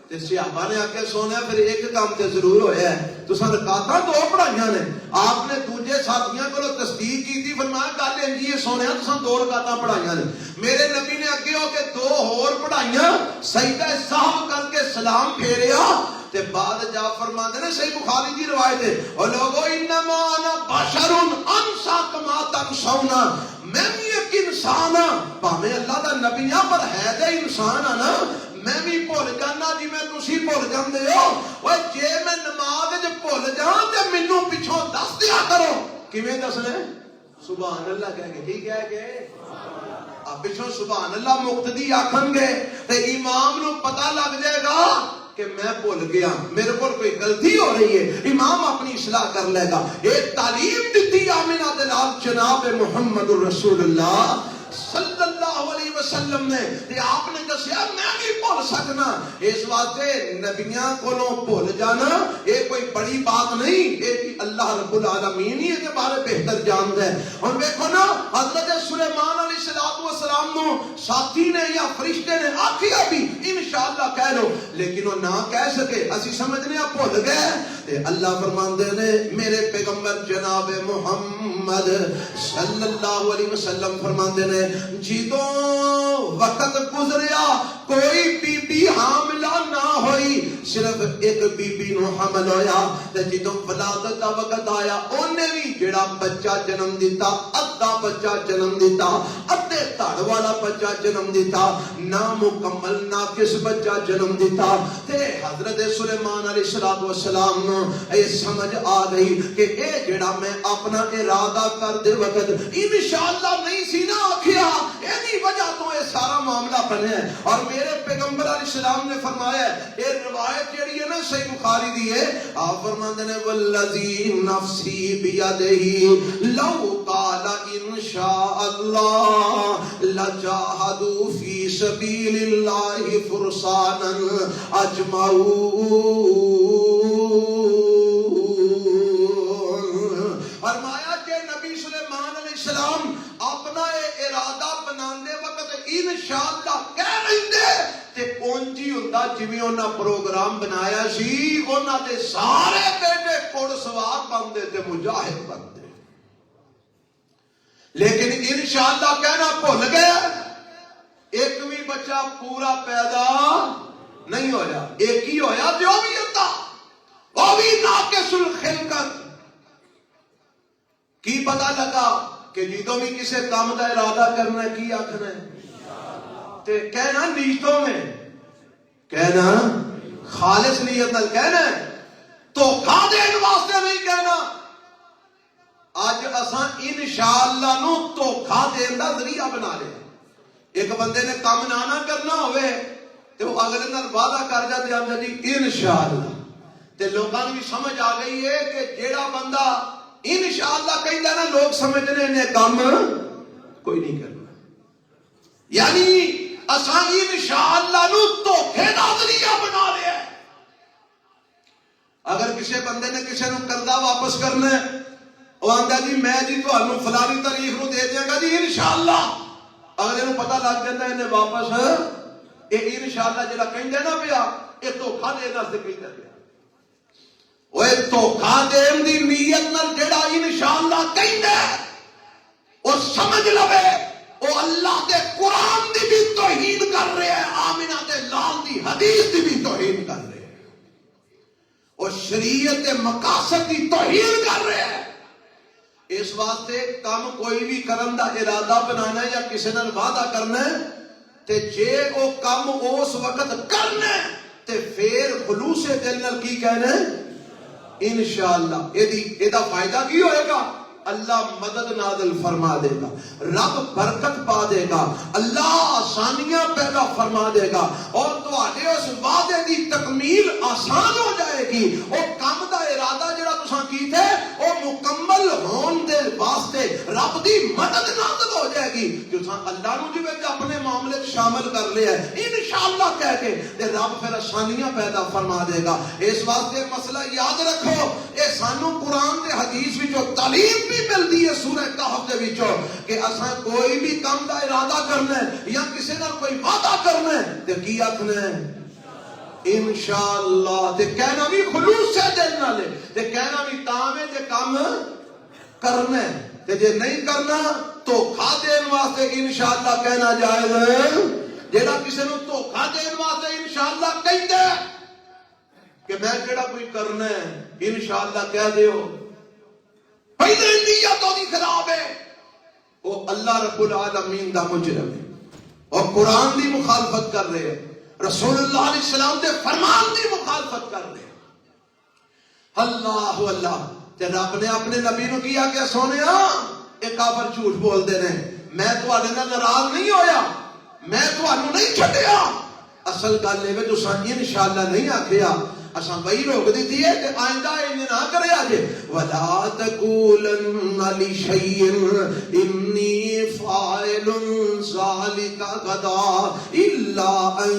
تے صحابہ نے آکے سونیا پھر ایک کام تے ضرور ہویا ہے تساں رکعتاں 2 پڑھائیاں نے. آپ نے دوجے ساتھیاں کو تصدیق کی تھی. فرمایا گل انجی ہے سونیا تساں 2 رکعتاں پڑھائیاں نے. میرے نبی نے اگے ہو کے 2 اور پڑھائیاں سجدہ سہو کر کے سلام پھیریا تے بعد جا فرماندے نے صحیح بخاری دی روایت ہے اور لوگو انما انا بشر انسا کما تنسونا. میں بھی ایک انسان ہاں بھاویں اللہ دا نبی ہاں پر ہے تے انسان ہاں نا. میں بھی بھول جانا جی میں تسی بھول جاندے ہو. اوے جے میں نماز وچ بھول جاں تے مینوں پیچھوں دس دیا کرو. کیویں دسنے؟ سبحان اللہ کہہ کے. ٹھیک ہے کہ آپ پیچھوں سبحان اللہ مقتدی آکھن گے تے امام نو پتہ لگ جائے گا کہ میں بھول گیا میرے کو کوئی غلطی ہو رہی ہے. امام اپنی اصلاح کر لے گا. ایک تعلیم دیتی آمینہ دے لال جناب محمد رسول اللہ صلی اللہ علیہ وسلم نے. آپ نے دسیا میں بھی بھول سکنا. اس واسطے نبیاں کو بھول جانا یہ کوئی بڑی بات نہیں. یہ اللہ رب العالمین ہی کے بارے بہتر جانتا ہے. اور دیکھو نا حضرت سلیمان علیہ السلام نو ساتھی نے یا فرشتے نے آخیا بھی انشاءاللہ کہہ لو لیکن وہ نہ کہہ سکے. اسی سمجھنے آپ بھول گئے. اللہ فرماندے نے میرے پیغمبر جناب محمد صلی اللہ علیہ وسلم فرماندے نے جدوں وقت گزریا کوئی بی بی حاملہ نہ ہوئی صرف ایک بی بی نو حمل ہویا تے جدوں ولادت دا وقت آیا اونے بھی جڑا بچہ جنم دیتا ادھا بچہ جنم دیتا ادھے دھڑ والا بچہ جنم دیتا نامکمل ناقص بچہ جنم دیتا. تے حضرت سلیمان علیہ السلام نو اے سمجھ آ گئی کہ اے جڑا میں اپنا ارادہ کر دے وقت انشاءاللہ نہیں سی نہ آکھیا ایدی وجہ تو اے سارا معاملہ بنے. اور میرے پیغمبر علیہ السلام نے فرمایا اے روایت جڑی ہے نا صحیح بخاری دی ہے آپ فرماندے نے والذی نفسی بیدہ لو قال انشاءاللہ لجاہدوا فی سبیل اللہ فرسانا اجمعون. فرمایا کہ نبی سلیمان علیہ السلام اپنا ارادہ بنانے وقت انشاءاللہ کہہ لیندے تے اونجی ہوندا جویں انہاں پروگرام بنایا سی انہاں دے سارے بیٹے گھڑ سوار بندے تے مجاہد بندے. لیکن انشاءاللہ کہنا بھول گئے. ایک بھی بچہ پورا پیدا نہیں ہویا. ایک ہی ہویا جو بھی ہوتا وہ بھی ناقص الخلقت. کی پتہ لگا کہ جدوں بھی کسی کام کا ارادہ کرنا کی آخنا ہے تے کہنا نیتوں میں کہنا خالص نیت نال کہنا ہے دھوکا دین واسطے نہیں کہنا. اج اساں انشاءاللہ نو دھوکا دین دا ذریعہ بنا لیا. ایک بندے نے کام نہ کرنا ہوئے تے وہ اگلے نال وعدہ کر جاتے ہیں جی انشاءاللہ. تے لوگاں نوں بھی سمجھ آ گئی ہے کہ جیڑا بندہ انشاءاللہ کہندا نا لوگ سمجھنے نے کام کوئی نہیں کرنا. یعنی اساں انشاءاللہ نو دھوکے دا ذریعہ بنا لیا. اگر کسی بندے نے کسی نو قرضہ واپس کرنا ہے وہ آندا جی میں جی تانوں فلانی تاریخ نو دے دیاں گا جی انشاءاللہ. اگلے نو پتہ لگ جاندا ہے انہیں واپس اے انشاءاللہ جڑا کہندا نا پیا اے دھوکا دین واسطے کہندا پیا. اوے دھوکا دین دی نیت نال جڑا انشاءاللہ کہندا او سمجھ لوے او اللہ دے قرآن دی بھی توہین کر رہے ہیں آمینہ دے لال دی حدیث دی بھی توہین کر رہے ہیں اور شریعت مقاصد دی توہین کر رہے ہیں. اس واسطے کام کوئی بھی کرن دا ارادہ بنانا ہے یا کسی نال وعدہ کرنا ہے تے جے او کام اس وقت کرنا ہے تے پھر خلوص دل نال کی کہنا ہے انشاءاللہ. ایدہ فائدہ کی ہوئے گا؟ اللہ مدد نازل فرما دے گا، رب برکت پا دے گا، اللہ آسانیاں پیدا فرما دے گا اور تواڈے اس وعدے دی تکمیل آسان ہو جائے گی. او کام دا ارادہ جڑا تساں کیتے او مکمل ہون دے واسطے رب دی مدد نازل ہو جائے گی. تساں اللہ نو جویں اپنے معاملے شامل کر لیا ہے انشاءاللہ کہہ کے تے رب پھر آسانیاں پیدا فرما دے گا. اس واسطے مسئلہ یاد رکھو، اے سانو قرآن تے حدیث وچوں تعلیم بھی ملتی ہے سورہ کہف دے وچوں کہ اساں کوئی بھی کام دا ارادہ کرنا ہے یا کسی نال کوئی وعدہ کرنا ہے تے کی آکھنا ہے انشاءاللہ. تے کہنا بھی خلوص سے دل نال تے کہنا بھی تاں میں تے کام کرنا ہے تے جے نہیں کرنا دھوکھا دین واسطے انشاءاللہ کہنا جائز ہے. جیڑا کسی نو دھوکھا دین واسطے انشاءاللہ کہندا ہے کہ میں جڑا کوئی کرنا ہے انشاءاللہ کہہ دیو پہلے نیت دی خراب ہے، وہ اللہ رب العالمین دا مجرم ہے اور قرآن دی مخالفت کر رہے ہیں، رسول اللہ علیہ السلام دے فرمان دی مخالفت کر رہے ہیں. اللہ اللہ تے رب نے اپنے نبی نو کیا کہ سونیا اے کافر جھوٹ بول دے رہے ہیں، میں تواڈے نال ناراض نہیں ہویا، میں تانوں نہیں چھڈیا. اصل گل اے وے تساں انشاءاللہ نہیں آکھیا، اساں وہی روک دیتی ہے کہ آئندہ انہیں نہ کرے آجے. وَلَا تَقُولَنَّ لِشَيْءٍ إِنِّي فَاعِلٌ ذَلِكَ غَدًا إِلَّا أَن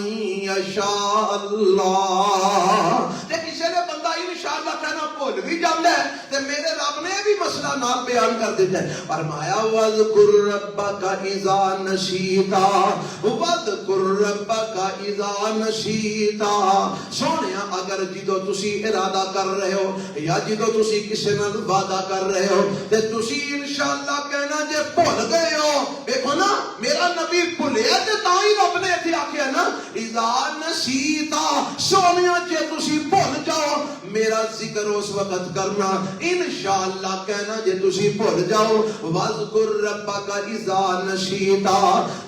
يَشَاءَ اللَّهُ. تے کسی نے بندہ انشاءاللہ کہنا بھول بھی جاتا ہے تے میرے رب نے بھی مسئلہ نال بیان کر دیتا ہے. فرمایا وَاذْكُرْ رَبَّكَ إِذَا نَسِيتَ وَاذْكُرْ رَبَّكَ إِذَا نَسِيتَ. سونیا اگر جدو تسی ارادہ کر رہے ہو یا جدو تسی کسی نال وعدہ کر رہے ہو تے تسی انشاءاللہ کہنا جے بھول گئے ہو. دیکھو نا میرا نبی بھولیا تے تاں ہی رب نے ایتھے آکھیا نا اذا نسیتا. سونیا جے تسی بھول جاؤ میرا ذکر اس وقت کرنا، انشاءاللہ کہنا جے تسی بھول جاؤ. واذکر ربک اذا نسیتا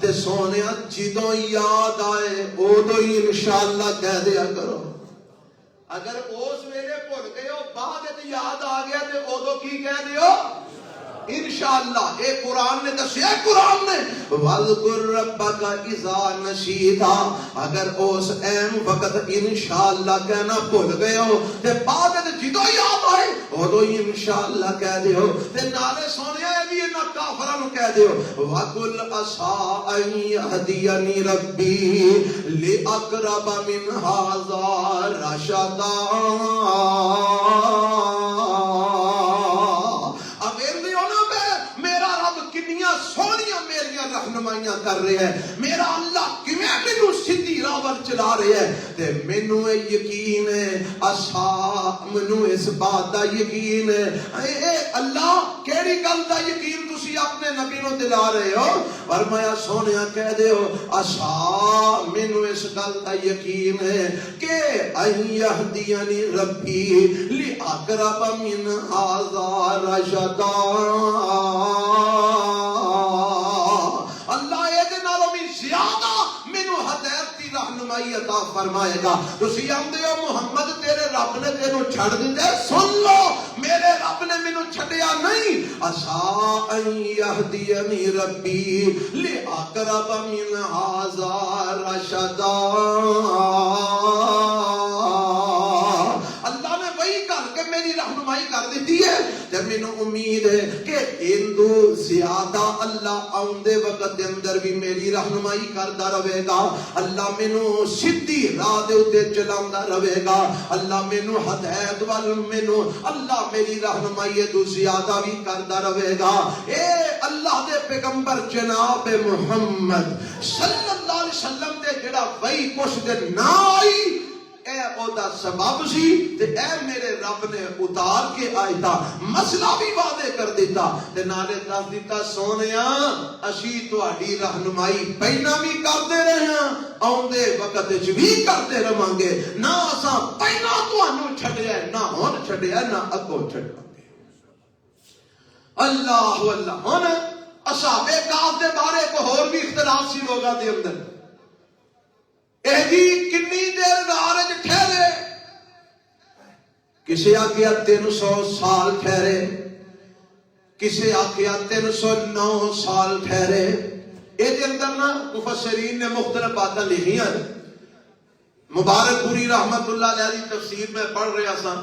تے سونیا جدوں یاد آئے اودوں ہی انشاءاللہ کہہ دیا کرو. اگر اس ویلے بھول گئے ہو بعد یاد آ گیا تے اودوں کی کہہ دیو انشاءاللہ. اے قرآن نے دسیا، قرآن نے وَاذْكُرْ رَبَّكَ إِذَا نَسِيتَ. اگر اس این وقت انشاءاللہ کہنا بھول گئے ہو تے بعد جدوں یاد آئے اودوں ہی انشاءاللہ کہہ دیو. تے نالے سونیا اے بھی انہاں کافراں نوں کہہ دیو وَقُلْ عَسَىٰ أَن يَهْدِيَنِي رَبِّي لِأَقْرَبَ مِنْ هَٰذَا رَشَدًا. سونیاں میریاں رہنمائیاں کر رہے ہیں، میرا اللہ کیویں مینوں سیدھی راہ ور چلا رہے ہیں تے مینوں یقین ہے اسا مینوں اس بات دا یقین ہے. اے اللہ کیڑی گل دا یقین تسی اپنے نبی نوں دلا رہے ہو؟ فرمایا سونیا کہہ دیو اسا مینوں اس گل دا یقین ہے کہ ان یہدینی ربی لاقرب من ھذا رشدا. اللہ اے دے نالوں بھی زیادہ مینوں ہدایت دی رہنمائی عطا فرمائے گا. تسی آندے ہو محمد تیرے رب نے تینوں چھڑ دتا ہے، سن لو میرے رب نے مینوں چھڈیا نہیں. اسا ان یہدینی ربی لاقرب من ھذا رشدا. اللہ نے وہی کر کے میری رہنمائی کر دیتی ہے تے مینوں امید ہے کہ ہندو زیادہ اللہ آندے وقت دے اندر بھی میری رہنمائی کردا رہے گا. اللہ مینوں سیدھی راہ دے اوتے چلاندا رہے گا. اللہ مینوں ہدایت وال مینوں اللہ میری رہنمائی تو زیادہ بھی کردا رہے گا. اے اللہ دے پیغمبر جناب محمد صلی اللہ علیہ وسلم دے جڑا وہی کچھ دے نہ آئی اے او دا سبب سی تے اے میرے رب نے اتار کے آئیتا مسئلہ بھی واضح کر دیتا تے نالے دس دیتا سونیا اسی تہاڈی رہنمائی پہلا بھی کرتے رہے ہیں آؤندے وقت وچ بھی کرتے رہاں گے. نہ اساں پہلا تہانوں چھڈیا نہ ہن چھڈیا نہ اگوں چھڈاں گے. اللہ اللہ ہن اصحاب کہف دے بارے کو اور بھی اختلاف سی لوگاں دے اندر اے جی کنی دیر غار وچ ٹھہرے کسے آکھیا 300 سال ٹھہرے کسے آکھیا 309 سال ٹھہرے اے دے اندر نا مفسرین نے مختلف باتاں لکھیاں مبارک پوری رحمت اللہ علیہ کی تفسیر میں پڑھ رہا سا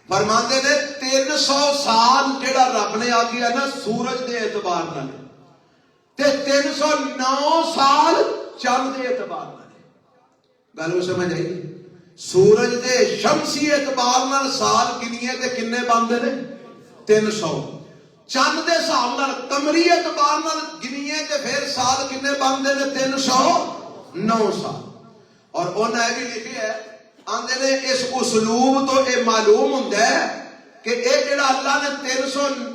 فرماندے نے 300 سال جڑا رب نے آکھیا نا سورج دے اعتبار نال تے 309 سال چاند دے اعتبار نال گل سمجھ آئی سورج دے شمسی اعتبار نال سال گنیے تے کنے بنتے نے 300 چند دے حساب نال قمری اعتبار نال گنیے تے پھر سال کنے بنتے نے 309 سال اور انہوں نے بھی لکھی ہے آندے نے اس اسلوب تو یہ معلوم ہوتا ہے کہ یہ جڑا اللہ نے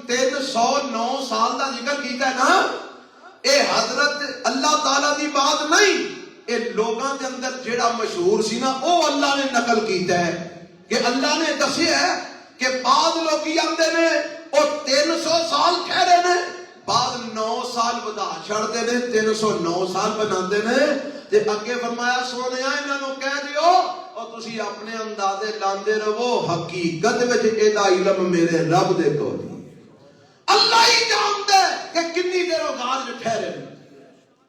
309 سال کا ذکر کیتا ہے نا یہ حضرت اللہ تعالیٰ کی بات نہیں یہ لوگوں کے اندر جڑا مشہور سی نا وہ اللہ نے نقل کیتا ہے کہ اللہ نے دسیا ہے کہ بعض لوگ آندے نے وہ 300 سال ٹھہرے نے بعد 9 سال بدا چھڑتے نے 309 سال بناندے نے تے اگے فرمایا سونیا انہاں نوں کہہ دیو اور تسی اپنے اندازے لاندے رہو حقیقت وچ اے دا علم میرے رب دے کول اللہ ہی جاندا ہے کہ کنی دیر غار وچ ٹھہرے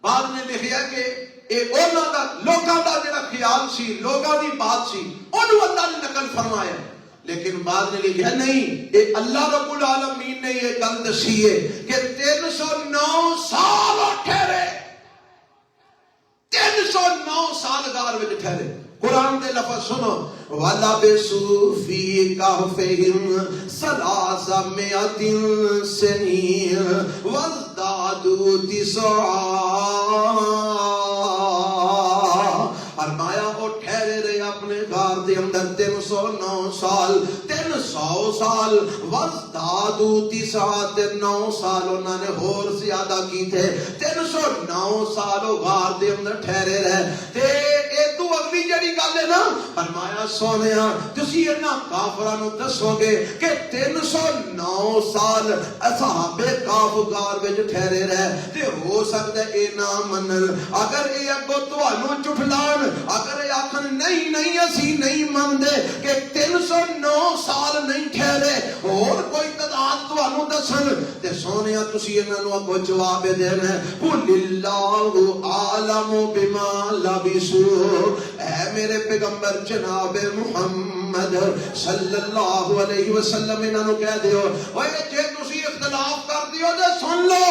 بعد نے لکھیا کہ اے انہاں دا لوکاں دا جڑا خیال سی لوکاں دی بات سی اونوں اللہ نے نقل فرمایا لیکن بعد نے لکھا نہیں اے اللہ رب العالمین نے یہ گل دسی ہے کہ 309 سال ٹھہرے 309 سال غار وچ ٹھہرے قرآن دے لفظ سنو وَلَبِثُوا فِي كَهْفِهِمْ 300 سِنِينَ وَازْدَادُوا 9 فرمایا وہ ٹھہرے رہے اپنے غار دے اندر 309 سال 300 سال وزدادو 9 سال انہوں نے اور زیادہ کی تھے 309 سال وہ غار دے اندر ٹھہرے رہے تے اے تو اگلی جڑی گل ہے نا فرمایا سونیا تسی انہاں کافراں نوں دسو گے کہ 309 سال اصحاب کہف غار وچ ٹھہرے رہے تے ہو سکدا اے نہ منن اگر اے اگوں تانوں جھٹلان اگر یہ آخر نہیں نہیں اسی نہیں مندے کہ 309 سال نہیں ٹھہرے اور کوئی تعداد تو انہوں دسن تے سونیا تسی انہاں نوں اگوں جواب دینا ہے قل اللہ عالم بما لبثوا اے میرے پیغمبر جناب محمد صلی اللہ علیہ وسلم انہاں نوں کہہ دیو اوے جے تسی اختلاف کر دیو تے سن لو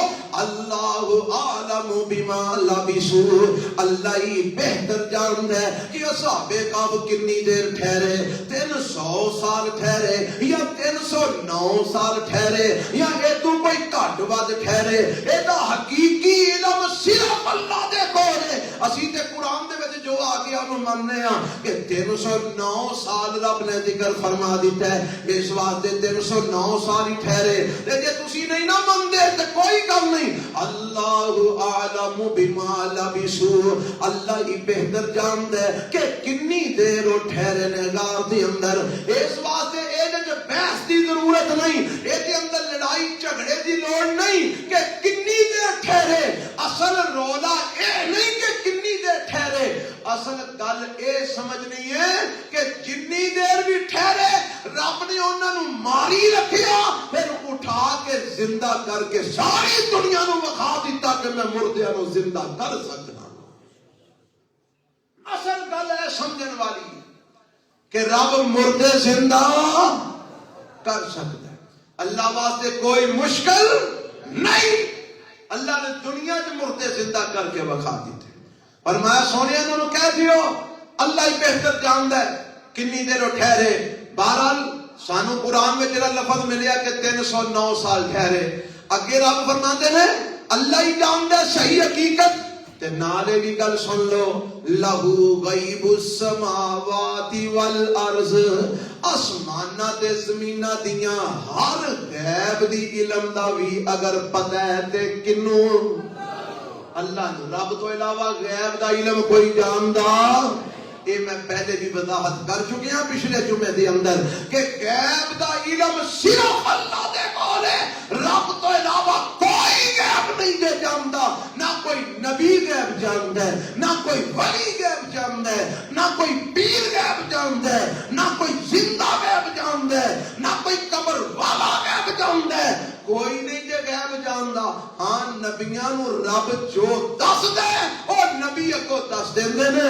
اللہ عالم بما لبثوا اللہ ہی بہتر جان ہے کہ اصحاب کہف کنی دیر ٹھہرے 300 سال ٹھہرے یا 309 سال ٹھہرے یا اے تو کوئی گھٹ ود ٹھہرے اے دا حقیقی علم صرف اللہ دے کول ہے اسی تے قرآن دے وچ جو آ گیا ہم مننے ہاں کہ 309 سال رب نے ذکر فرما دیتا ہے اس واسطے 309 سال ہی ٹھہرے تے جے تسی نہیں نہ مندے تے کوئی کم نہیں اللہ اعلم بما لبثوا اللہ ہی بہتر جاندا ہے کہ کنی دیر وہ ٹھہرے نے غار دے اندر اس واسطے اے جو بحث دی ضرورت نہیں اے دے اندر لڑائی جھگڑے دی لوڑ نہیں کہ کنی دیر ٹھہرے اصل رولا اے نہیں کہ کنی دیر ٹھہرے اصل گل اے سمجھنی ہے کہ جتنی دیر بھی ٹھہرے رب نے انہاں نوں ماری رکھیا پھر اٹھا کے زندہ کر کے ساری دنیا نوں وکھا دیتا کہ میں مردیاں نوں زندہ کر سکنا اصل گل ہے سمجھن والی کہ رب مردے زندہ کر سکتا ہے اللہ واسطے کوئی مشکل نہیں اللہ نے دنیا کے مردے زندہ کر کے وکھا دیتے اور میں سونے انہوں کہہ دیو اللہ ہی بہتر جاندا ہے کنی دیر ٹھہرے بہرحال سانو قرآن میں جڑا لفظ ملیا کہ 309 سال ٹھہرے اگے رب فرماتے ہیں اللہ ہی جاندا ہے صحیح حقیقت تے نالے بھی گل سن لو لہو غیب السماوات والارض آسماناں تے زمیناں دیاں ہر غیب دی علم دا بھی اگر پتہ ہے تے کنوں اللہ نو رب تو علاوہ غیب دا علم کوئی جاندا یہ میں پہلے بھی وضاحت کر چکے ہیں پچھلے جمعے دے اندر کہ غیب دا علم صرف اللہ دے کول ہے رب تو علاوہ کوئی غیب نہیں دے جانتا. نہ کوئی نبی غیب جانتا ہے, نہ کوئی ولی غیب جانتا ہے, نہ کوئی پیر غیب جانتا ہے, نہ کوئی زندہ غیب جانتا ہے, نہ کوئی قبر والا غیب جانتا ہے. کوئی نہیں جے غیب جانتا. ہاں نبیاں نو رب جو دس دے او نبی کو دس دیندے نے.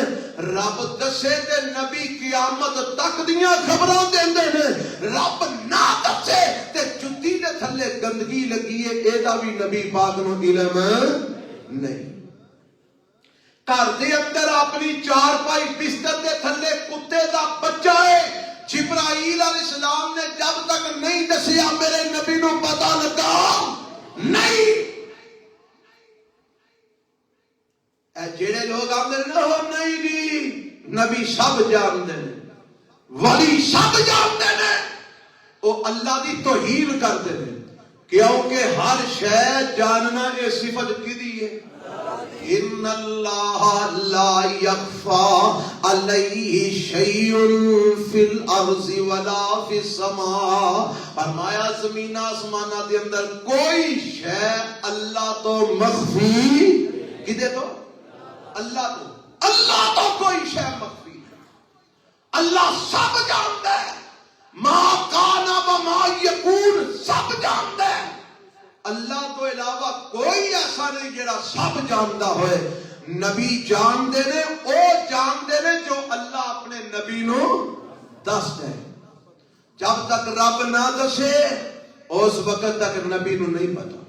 رب دسے تے نبی قیامت تک دیاں خبراں دیندے نے. رب نہ دسے تے جُتی دے تھلے گندگی لگی ہے اے دا بھی نبی پاک نو علم نہیں. گھر دے اندر اپنی چارپائی بستر دے تھلے کتے دا بچہ ہے. جبرائیل علیہ السلام نے جب تک نہیں دسیا میرے نبی نو پتا لگا نہیں. اے جڑے لوگ آندے نے وہ نہیں جی نبی سب جاندے نے, ولی سب جاندے نے, وہ اللہ دی توہین کردے نے. کیونکہ ہر شے جاننا یہ صفت کدی ہے. ان اللہ لا یخفی علیہ شیء فی الارض ولا فی السماء. فرمایا زمین آسمانہ دے اندر کوئی شے اللہ تو مخفی کدے تو اللہ تو کوئی شے مخفی نہیں. اللہ سب جانتا ہے. ما کان و ما یکون سب جانتا ہے. اللہ تو علاوہ کوئی ایسا نہیں جڑا سب جانتا ہوئے. نبی جانتے نے او جانتے نے جو اللہ اپنے نبی نو دس دے. جب تک رب نہ دسے اس وقت تک نبی نو نہیں پتا.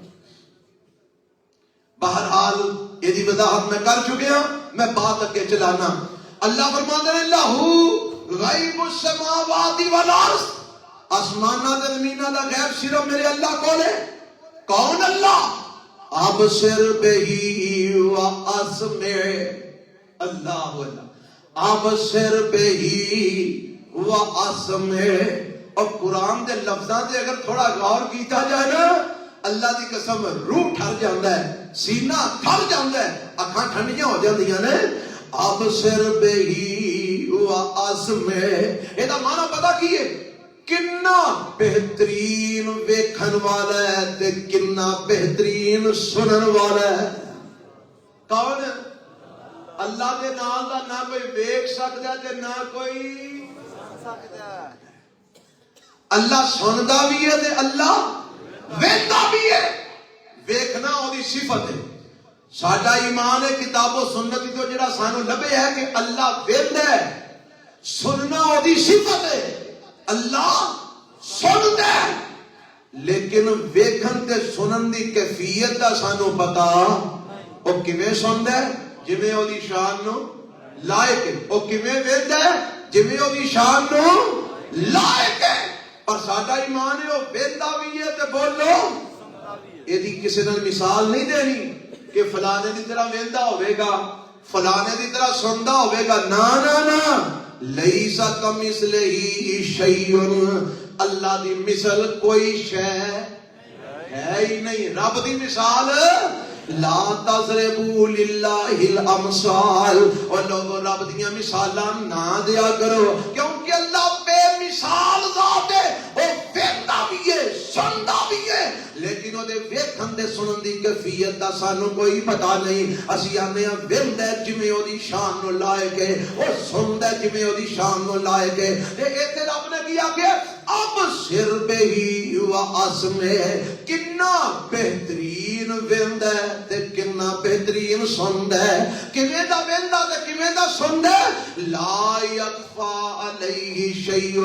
بہرحال یہ دی وضاحت میں کر چکے ہوں, میں بات اگے چلانا. اللہ فرماتے ہیں لہو غیب السماوات والارض. آسمانہ تے زمینہ دا غیب صرف میرے اللہ کو ہے. کون اللہ؟ ابصر بہی و اسمع. اللہ ابصر بہی و اسمع. اور قرآن دے لفظاں تے اگر تھوڑا غور کیتا جائے نا اللہ دی قسم روح ٹھر جاندا ہے, سینہ تھر جاندا ہے, اکھاں ٹھنڈیاں ہو جاندیاں نے. ابصر بہی و اسمع اے دا معنی پتہ کی ہے؟ کنا بہترین ویکھن والا ہے تے کنا بہترین سنن والا ہے. کون؟ اللہ دے نال دا نہ کوئی ویکھ سکدا تے نہ کوئی سن سکدا. اللہ سندا بھی ہے تے اللہ ویکھدا بھی ہے. ویکھنا اودی صفت ہے. ساڈا ایمان ہے کتاب و سنت تو جڑا سانو لبے ہے کہ اللہ ویکھدا ہے. سننا اودی صفت ہے. اللہ سندا ہے لیکن ویکھن تے سنن دی کیفیت دا سانو پتا او کیویں سندا ہے جویں او دی شان نو لائق ہے. او کیویں ویکھدا ہے جویں او دی شان نو لائق ہے. پر ساڈا ایمان ہے او ویکھدا بھی ہے تے بولو اے دی کسے نال مثال نہیں دینی کہ فلانے دی طرح ویکھدا ہوے گا فلانے دی طرح سندا ہوے گا. نا نا نا لیس کمثلہ شیء. اللہ دی مثل کوئی شے ہے ہی نہیں. رب دی مثال لا تضربوا للہ الامثال. اور لوگوں رب دیاں مثالاں نہ دیا کرو کیونکہ اللہ بے مثال ذات ہے. وہ ویکھدا بھی ہے سندا بھی ہے لیکن وہ دے ویکھن دے سنن دی کیفیت دا سانو کوئی پتہ نہیں. اسی آنے ویندا جویں او دی شان نو لائق ہے, او سندا جویں او دی شان نو لائق ہے. تے ایتھے رب نے کیا کہ اب سر بہی و اسمع. کنا بہترین ویندا تے کنا بہترین سندا ہے. کیویں دا ویندا تے کیویں دا سندا ہے. لا یخفی علیہ شیء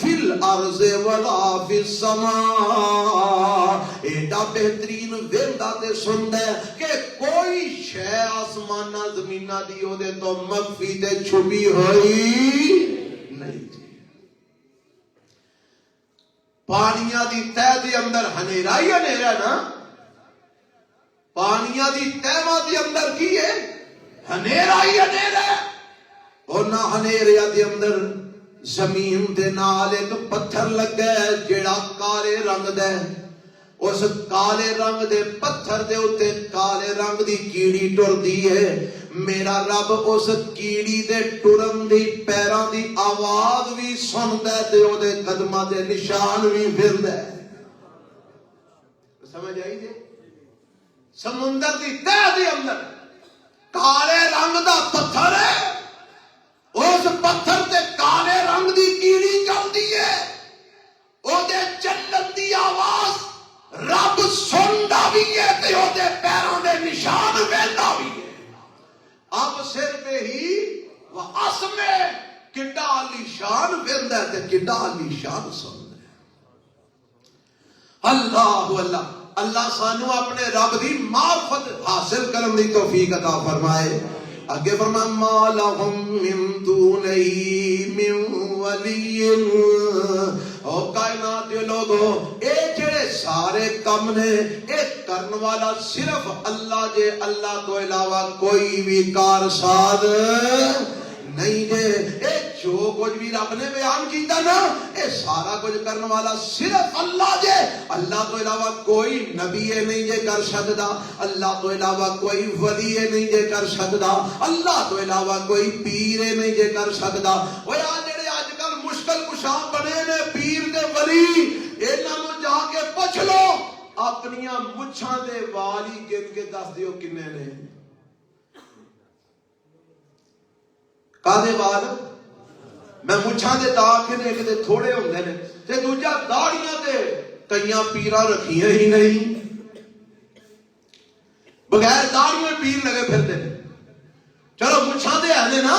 فی الارض ولا فی السماء. ایڈا بہترین ویندا تے سندا ہے کہ کوئی شے آسماناں زمیناں دی او دے تو مخفی تے چھپی ہوئی نہیں. پانیاں دی تہ دے اندر ہنیرا ہی ہنیرا نا. پانیاں دی تہواں دے اندر کی ہے ہنیرا ہی ہنیرا ہے. اور نہ ہنیریا دے اندر زمین دے نال ایک پتھر لگا ہے جڑا کالے رنگ دا ہے. اس کالے رنگ دے پتھر دے اوتے کالے رنگ دی کیڑی ٹردی ہے. میرا رب اس کیڑی دے ٹرن دی پیراں دی آواز بھی سندا ہے تے او دے قدماں دے نشان بھی پھردا ہے. سمجھ آئی جی؟ سمندر دی تہ دے اندر کالے رنگ دا پتھر ہے، اس پتھر تے کالے رنگ دی کیڑی چلدی ہے، او دے چلن دی آواز رب سندا بھی ہے تے او دے پیروں دے نشان ویندا بھی ہے۔ اب سر پہ ہی وہ اسمے کڈا علی شان ویندا تے کڈا علی شان سندا ہے۔ اللہ اللہ اللہ سانو اپنے رب دی معرفت حاصل کرن دی توفیق عطا فرمائے۔ آگے فرمایا ما لہم من دونہ من ولی، او کائنات دے لوگو اے جڑے سارے کم نے اے کرن والا صرف اللہ جے، اللہ تو علاوہ کوئی بھی کارساز نہیں جے۔ اے جو کچھ بھی رب نے بیان کیتا نا اے سارا کچھ کرن والا صرف اللہ جے، اللہ تو علاوہ کوئی نبی نہیں جے کر سکدا، اللہ تو علاوہ کوئی ولی نہیں جے کر سکدا، اللہ تو علاوہ کوئی پیر نہیں جے کر سکدا۔ اوے آ جڑے اج کل مشکل کشا بنے نے پیر تے ولی، انہاں نوں جا کے پوچھ لو اپنیاں مچھاں دے وال ہی گن کے دس دیو کنے نے۔ کادے وال؟ میں مچھاں دے تا کہ تھوڑے ہوندے نے تے دوجا داڑیاں تے کئیاں پیراں رکھیاں ہی نہیں، بغیر داڑیاں پیر لگے پھرتے نے۔ چلو مچھاں دے ہیں نا،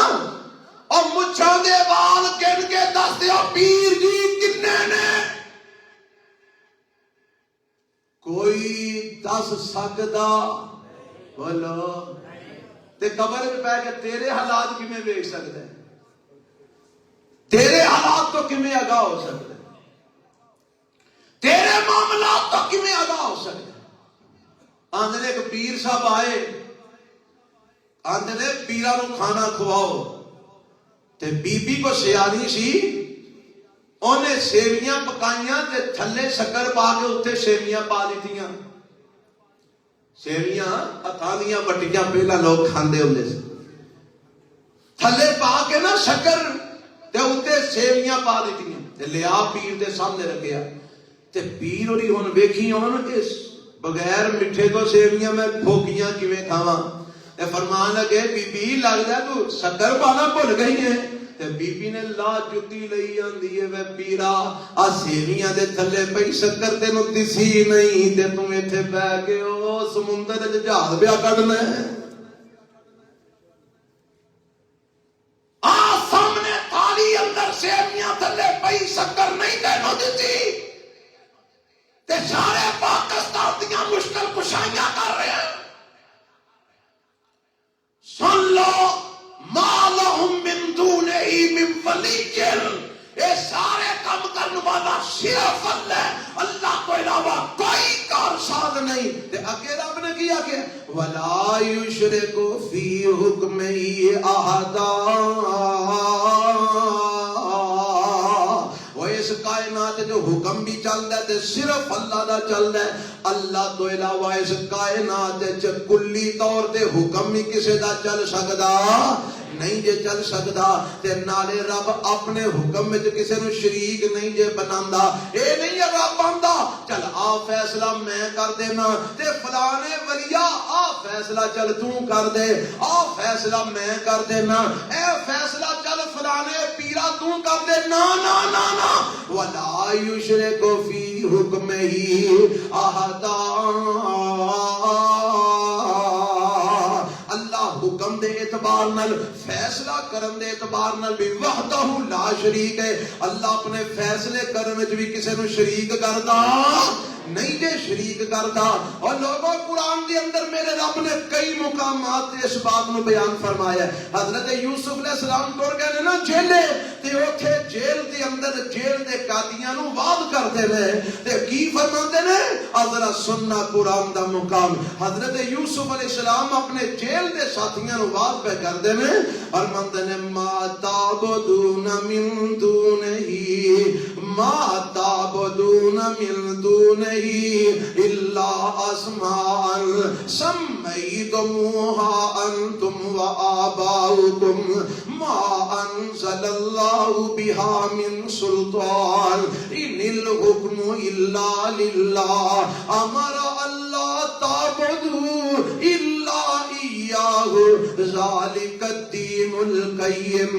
اور مچھاں دے وال گن کے دس دیو پیر جی کنے نے؟ کوئی دس سکدا؟ بولو تے قبر میں پہ کے تیرے حالات کیویں ویکھ سکدا ہے؟ تیرے حالات تو کیویں آگاہ ہو سکتا ہے؟ تیرے معاملات تو کیویں آگاہ ہو سکتا ہے؟ آندے نے ایک پیر صاحب آئے، آندے نے پیراں نوں کھانا کھواؤ، تے بی بی کو سیانی سی، انہیں سیویاں پکائیاں تے تھلے شکر پا کے اتنے سیویاں پا دیتیاں۔ سیویاں ہتھاں دیاں بٹیاں پہلا لوگ کھاندے ہوندے سے، تھلے پا کے نا شکر تے اتنے سیویاں پا دیتیاں تے لیا پیر دے سامنے رکھیا، تے پیر ہوری ہن ویکھی ہن اس بغیر میٹھے تو سیویاں میں پھوکیاں کیویں کھاواں؟ تے فرمان لگے بی بی لگدا تو شکر پانا بھول گئی ہے۔ تے بی بی نے لا جُتی لئی آندی ہے وے پیرا آ سیویاں دے تھلے پئی شکر تینوں دسی نہیں تے تم ایتھے بیٹھ کے او سمندر وچ جہاز پیا کڈنا ہے۔ آ سامنے تھالی اندر سیویاں تھلے پئی شکر نہیں تینوں دسی تے سارے پاکستان دیاں مشکل کشائیاں کر رہے ہیں۔ سن لو ما لہم من دونہ من ولی، اے سارے کام کرنے والا صرف اللہ، اللہ کو علاوہ کوئی کارساز نہیں۔ تے اگے رب نے کیا کہ ولا یشرک فی حکمہ احدا، وہ اس کائنات جو حکم بھی چل رہا ہے صرف اللہ دا چل رہا ہے، اللہ تو علاوہ اس کائنات کلی طور تے حکم بھی کسی دا چل سکدا نہیں جے چل سکدا، تے نالے رب اپنے حکم وچ کسے نو شریک نہیں جے بناندا۔ اے نہیں ہے رب آندا چل آ فیصلہ میں کر دینا تے فلانے ولیا آ فیصلہ چل تو کر دے، آ فیصلہ میں کر دینا، اے فیصلہ چل فلانے پیرا تو کر دے، نا نا نا نا، ولا یشرک فی حکمہ احدا، حکم دے اعتبار نال فیصلہ کرن دے اعتبار نال بھی وحدہ لا شریک ہے، اللہ اپنے فیصلے کرن وچ بھی کسے نو شریک کردا نہیں جے شریک کردا۔ اور لوگوں قرآن دے اندر میرے رب نے کئی مقامات اس بات نو بیان فرمایا ہے۔ حضرت یوسف علیہ السلام ٹر گئے نا جیلے تے اوتھے جیل دے اندر جیل دے قیدیاں نو وعد کردے نے تے کی فرماندے نے؟ ذرا سننا قرآن دا مقام۔ حضرت یوسف علیہ السلام اپنے جیل دے ساتھیاں نو وعد پہ کردے نے، فرماندے نے ما تعبدون من دونہ، ما تعبدون من دونہ نہیں الا اسماء سمیتموها انتم وآباؤکم ما انزل اللہ بها من سلطان ان الحکم الا للہ امر اللہ تعبدوا الا ایاہ ذالک الدین القیم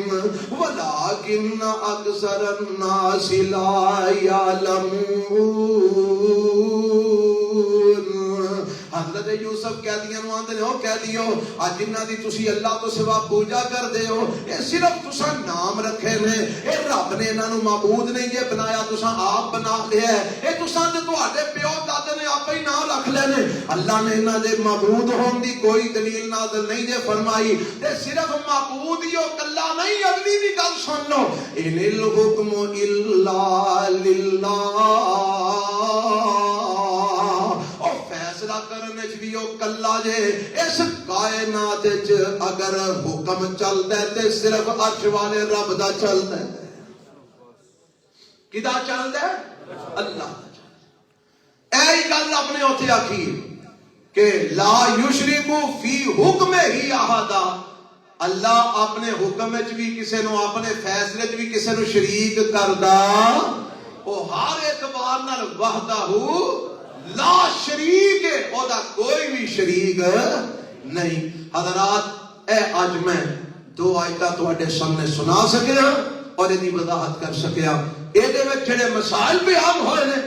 ولکن اکثر الناس لا یعلمون۔ حضرت یوسف قیدیاں نو آندے نے او قیدیو اج جنہاں دی تسی اللہ تو سوا پوجا کردے ہو اے صرف تساں نام رکھے نے، اے رب نے انہاں نو معبود نہیں جے بنایا، تساں آپ بنا لیا ہے، اے تساں تے تواڈے پیو دادے نے آپ ہی نام رکھ لے نے۔ اللہ نے انہاں دے معبود ہون دی کوئی دلیل نازل نہیں جے فرمائی، تے صرف معبود ہی او کلا نہیں، اگلی بھی گل سن لو، ان الحکم الا للہ، فیصلہ کرنے بھی وہ کلا جے۔ اس کائنات اگر حکم چلتا ہے تو صرف عرش والے رب دا چلتا ہے۔ کدا چلتا ہے؟ اللہ دا چلتا ہے۔ اے گل اپنے اوتھے آکھی کہ لا یشرک فی حکم ہی احدا، اللہ اپنے حکم وچ بھی کسے نو، اپنے فیصلے وچ بھی کسے نو شریک کردا، او ہر اعتبار نال وحدہ لا شریک ہے، او دا کوئی بھی شریک نہیں۔ حضرات اے اج میں دو آیتاں تواڈے سامنے سنا سکیا اور دی وضاحت کر سکیا، اے دے وچ جڑے مسائل بیان ہوئے نے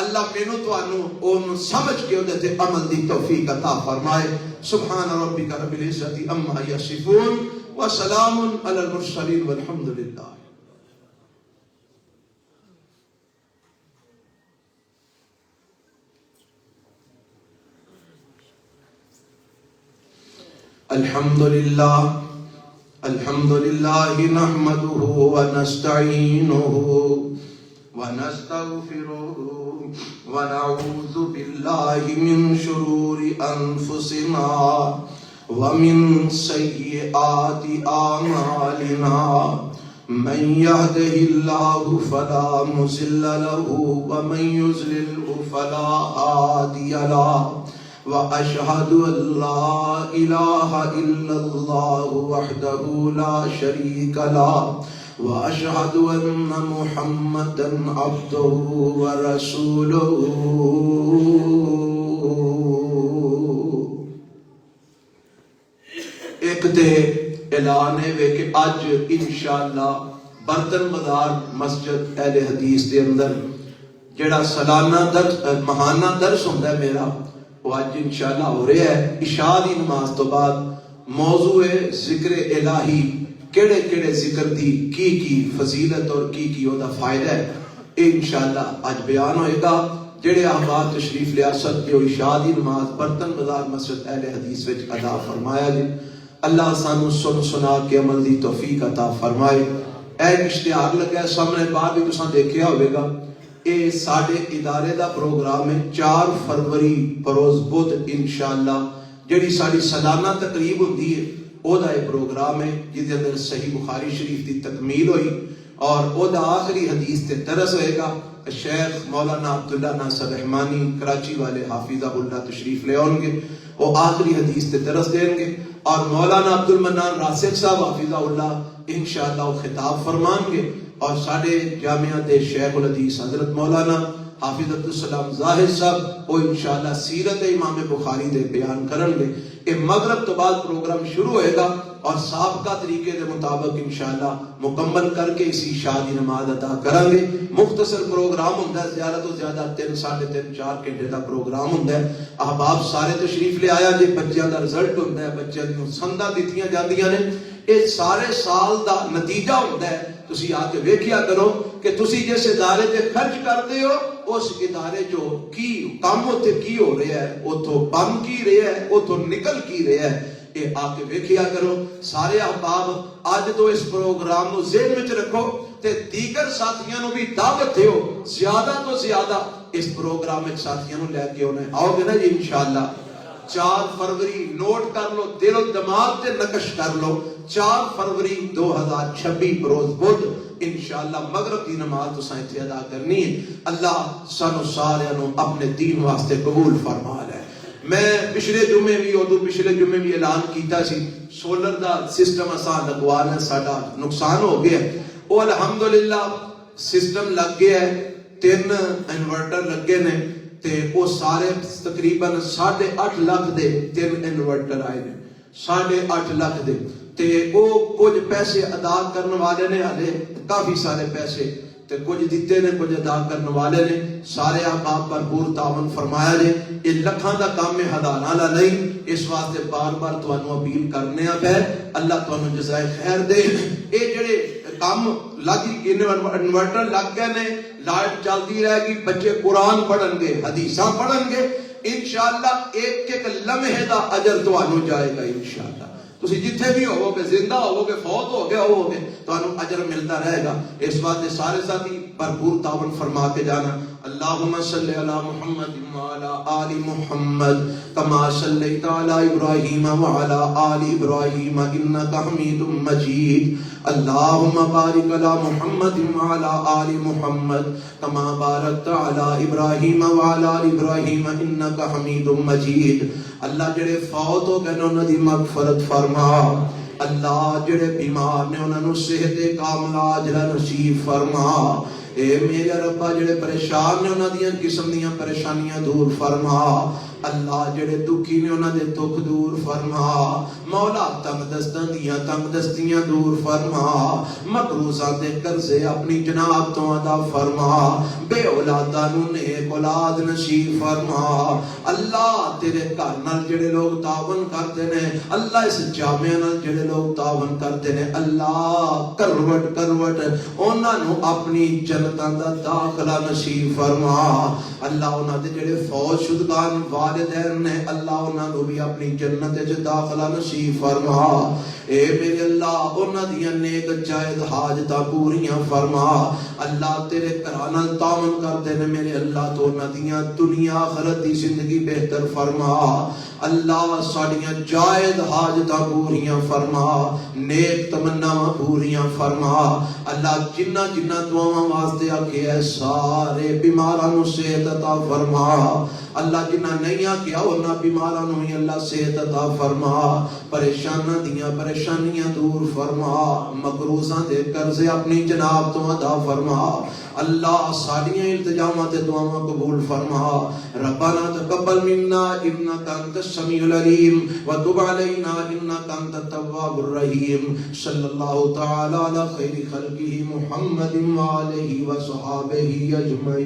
اللہ مینوں تانوں اون سمجھ کے اودے تے عمل دی توفیق عطا فرمائے۔ سبحان ربک رب العزت عما یصفون وسلام علی المرسلین والحمد للہ۔ الحمدللہ نحمده ونستعینه ونستغفره ونعوذ باللہ من شرور انفسنا ومن سیئات اعمالنا من يهده الله فلا مضل له ومن يضلل فلا هادي له وأشهد أن لا إله إلا الله وحده لا شريك له وأشهد أن محمدا عبده ورسوله۔ ایک تے اعلان ہے کہ آج انشاءاللہ برتن بازار مسجد اہل حدیث دے اندر جڑا سالانہ درس ماہانہ درس ہوندا ہے میرا، وہ آج انشاءاللہ ہو رہا ہے عشاء دی نماز تو بعد۔ موضوع ہے ذکر الہی، کیڑے کیڑے ذکر دی کی فضیلت اور کی دا فائدہ ہے، اے انشاءاللہ آج بیان ہوئے گا۔ جڑے احباب تشریف لیا سکتے ہو عشاء دی نماز برتن بازار مسجد اہل حدیث وچ ادا فرمایا جی۔ اللہ سانو سن سنا کے عمل دی توفیق عطا فرمائے۔ اے اشتہار لگا سامنے باہر بھی تساں دیکھیا ہوئے گا، اے ساڑھے ادارے دا پروگرام ہے 4 فروری بروز بدھ انشاءاللہ جڑی ساڑھی سالانہ تقریب ہوندی ہے او دا ایک پروگرام ہے جس دے اندر صحیح بخاری شریف دی تکمیل ہوئی اور او دا آخری حدیث تے درس ہوئے گا۔ شیخ مولانا عبداللہ ناصر رحمانی کراچی والے حافظہ اللہ تشریف لے آؤں گے، وہ آخری حدیث تے درس دیں گے، اور مولانا عبد المنان راسخ صاحب حافظہ اللہ انشاءاللہ وہ خطاب فرمان گے، اور ساڑھے جامعہ دے شیخ الحدیث حضرت مولانا حافظ عبدالسلام ظاہر صاحب وہ انشاءاللہ سیرت امام بخاری دے بیان کرن گے۔ اے مغرب تو بعد پروگرام شروع ہوئے گا اور سابقہ طریقے دے مطابق انشاءاللہ مکمل کر کے اسی شادی نماز ادا کریں گے۔ مختصر پروگرام ہوندہ ہے، زیادہ تو زیادہ 3 ساڑھے 3 4 گھنٹے دا پروگرام ہوندہ ہے۔ احباب سارے تشریف لے آیا جے، بچیاں دا رزلٹ ہوندہ ہے، بچیاں دی سندہ دیتیاں جاندیاں نے، اے سارے سال دا نتیجہ ہوندہ ہے۔ تسی آ کے ویکھیا کرو کہ تسی جس ادارے تے خرچ کرتے ہو اس ادارے جو کی کام ہوتے کی ہو رہا ہے، اتھوں بن کی رہا ہے، اتھوں نکل کی رہا ہے، اے آ کے ویکھیا کرو۔ سارے احباب آج تو اس پروگرام نو ذہن وچ رکھو تے دیگر ساتھیاں نو بھی دعوت دیو، زیادہ تو زیادہ اس پروگرام وچ ساتھیاں نو لے کے انہیں آؤ گے نا جی انشاءاللہ۔ 4 فروری نوٹ کر لو، دل و دماغ تے نقش کر لو، 4 فروری 2026 بروز بدھ انشاءاللہ مغرب کی نماز تو سائیں ادا کرنی ہے. اللہ سانو سارے نو اپنے دین واسطے قبول فرما لے. میں پچھلے جمعے بھی اعلان کیتا سی سولر دا سسٹم اساں لگوانا ساڈا نقصان ہو گیا. وہ الحمدللہ سسٹم لگ گیا ہے. 3 انورٹر لگے نے تے وہ سارے تقریباً 8.5 لاکھ دے 3 انورٹر آئے نے. 8.5 لاکھ دے تے وہ کچھ پیسے ادا کرنے والے نے ہلے کافی سارے پیسے تے کچھ دیتے نے کچھ ادا کرنے والے نے. سارے احباب بھرپور تعاون فرمایا جے. یہ لکھاں دا کام ہے ہزاراں والا نہیں. اس واسطے بار بار تانوں اپیل کرنے آ پے اللہ تانوں جزائے خیر دے. اے جڑے کام لگی انورٹر لگ گئے نے لائٹ چلتی رہے گی بچے قرآن پڑھن گے حدیثاں پڑھن گے انشاءاللہ ایک لمحے دا اجر تانوں جائے گا انشاءاللہ. تسی جتھے بھی ہوو گے زندہ ہوو گے فوت ہو گئے ہوو گے تانوں اجر ملتا رہے گا. اس واسطے سارے ساتھی بھرپور تعاون فرما کے جانا. اللہم صلی علی محمد وعلی آل محمد کما صلیت علی ابراہیم وعلی آل ابراہیم انک حمید مجید. اللہم بارک علی محمد وعلی آل محمد کما بارکت علی ابراہیم وعلی آل ابراہیم انک حمید مجید. اللہ جڑے فوت ہو گئے انہاں دی مغفرت فرما. اللہ جڑے بیمار نے انہاں نوں صحت کاملہ اجر نصیب فرما. اے میرے ربا جڑے پریشان نے انہاں دیاں قسم دیاں پریشانیاں دور فرما. اللہ جڑے دکھی نے انہاں دے دکھ دور فرما. مولا تنگ دستاں دیاں تنگ دستیاں دور فرما. مقروضاں دے قرضے اپنی جناب تو ادا فرما. بے اولاداں نوں نیک اولاد نصیب فرما. اللہ تیرے گھر نال جڑے لوگ تعاون کرتے نے اللہ اس جامعہ نال جڑے لوگ تعاون کرتے نے اللہ کروٹ انہاں نوں اپنی جنتاں دا داخلہ نصیب فرما. اللہ انہاں دے جڑے فوت شدگان والدین نے اللہ انہاں نوں بھی اپنی جنت وچ داخلہ نصیب فرما. اے میرے اللہ انہاں دیاں نیک جائز حاجتاں پوریاں فرما. اللہ تیرے گھر نال تعاون کرتے نے میرے اللہ تو انہاں دیاں دنیا آخرت دی زندگی بہتر فرما. اللہ ساڈیاں جائز حاجتاں پوریاں فرما. نیک تمناواں پوریاں فرما. اللہ جنہ جنہ دعاواں واسطے آکھے ہے سارے بیماراں نوں صحت عطا فرما. اللہ جنہ نہیں آکھیا انہاں بیماراں نوں ہی اللہ صحت عطا فرما. پریشاناں دیاں پریشانیاں دور فرما. مقروضاں دے قرضے اپنی جناب تو ادا فرما. اللہ ساڈیاں التجامات دعاواں قبول فرما. ربنا تقبل منا انک انت السمیع العلیم وتب علینا انک انت التواب الرحیم. صلی اللہ تعالی علی خیر خلقہ محمد وآلہ وصحبہ اجمعین.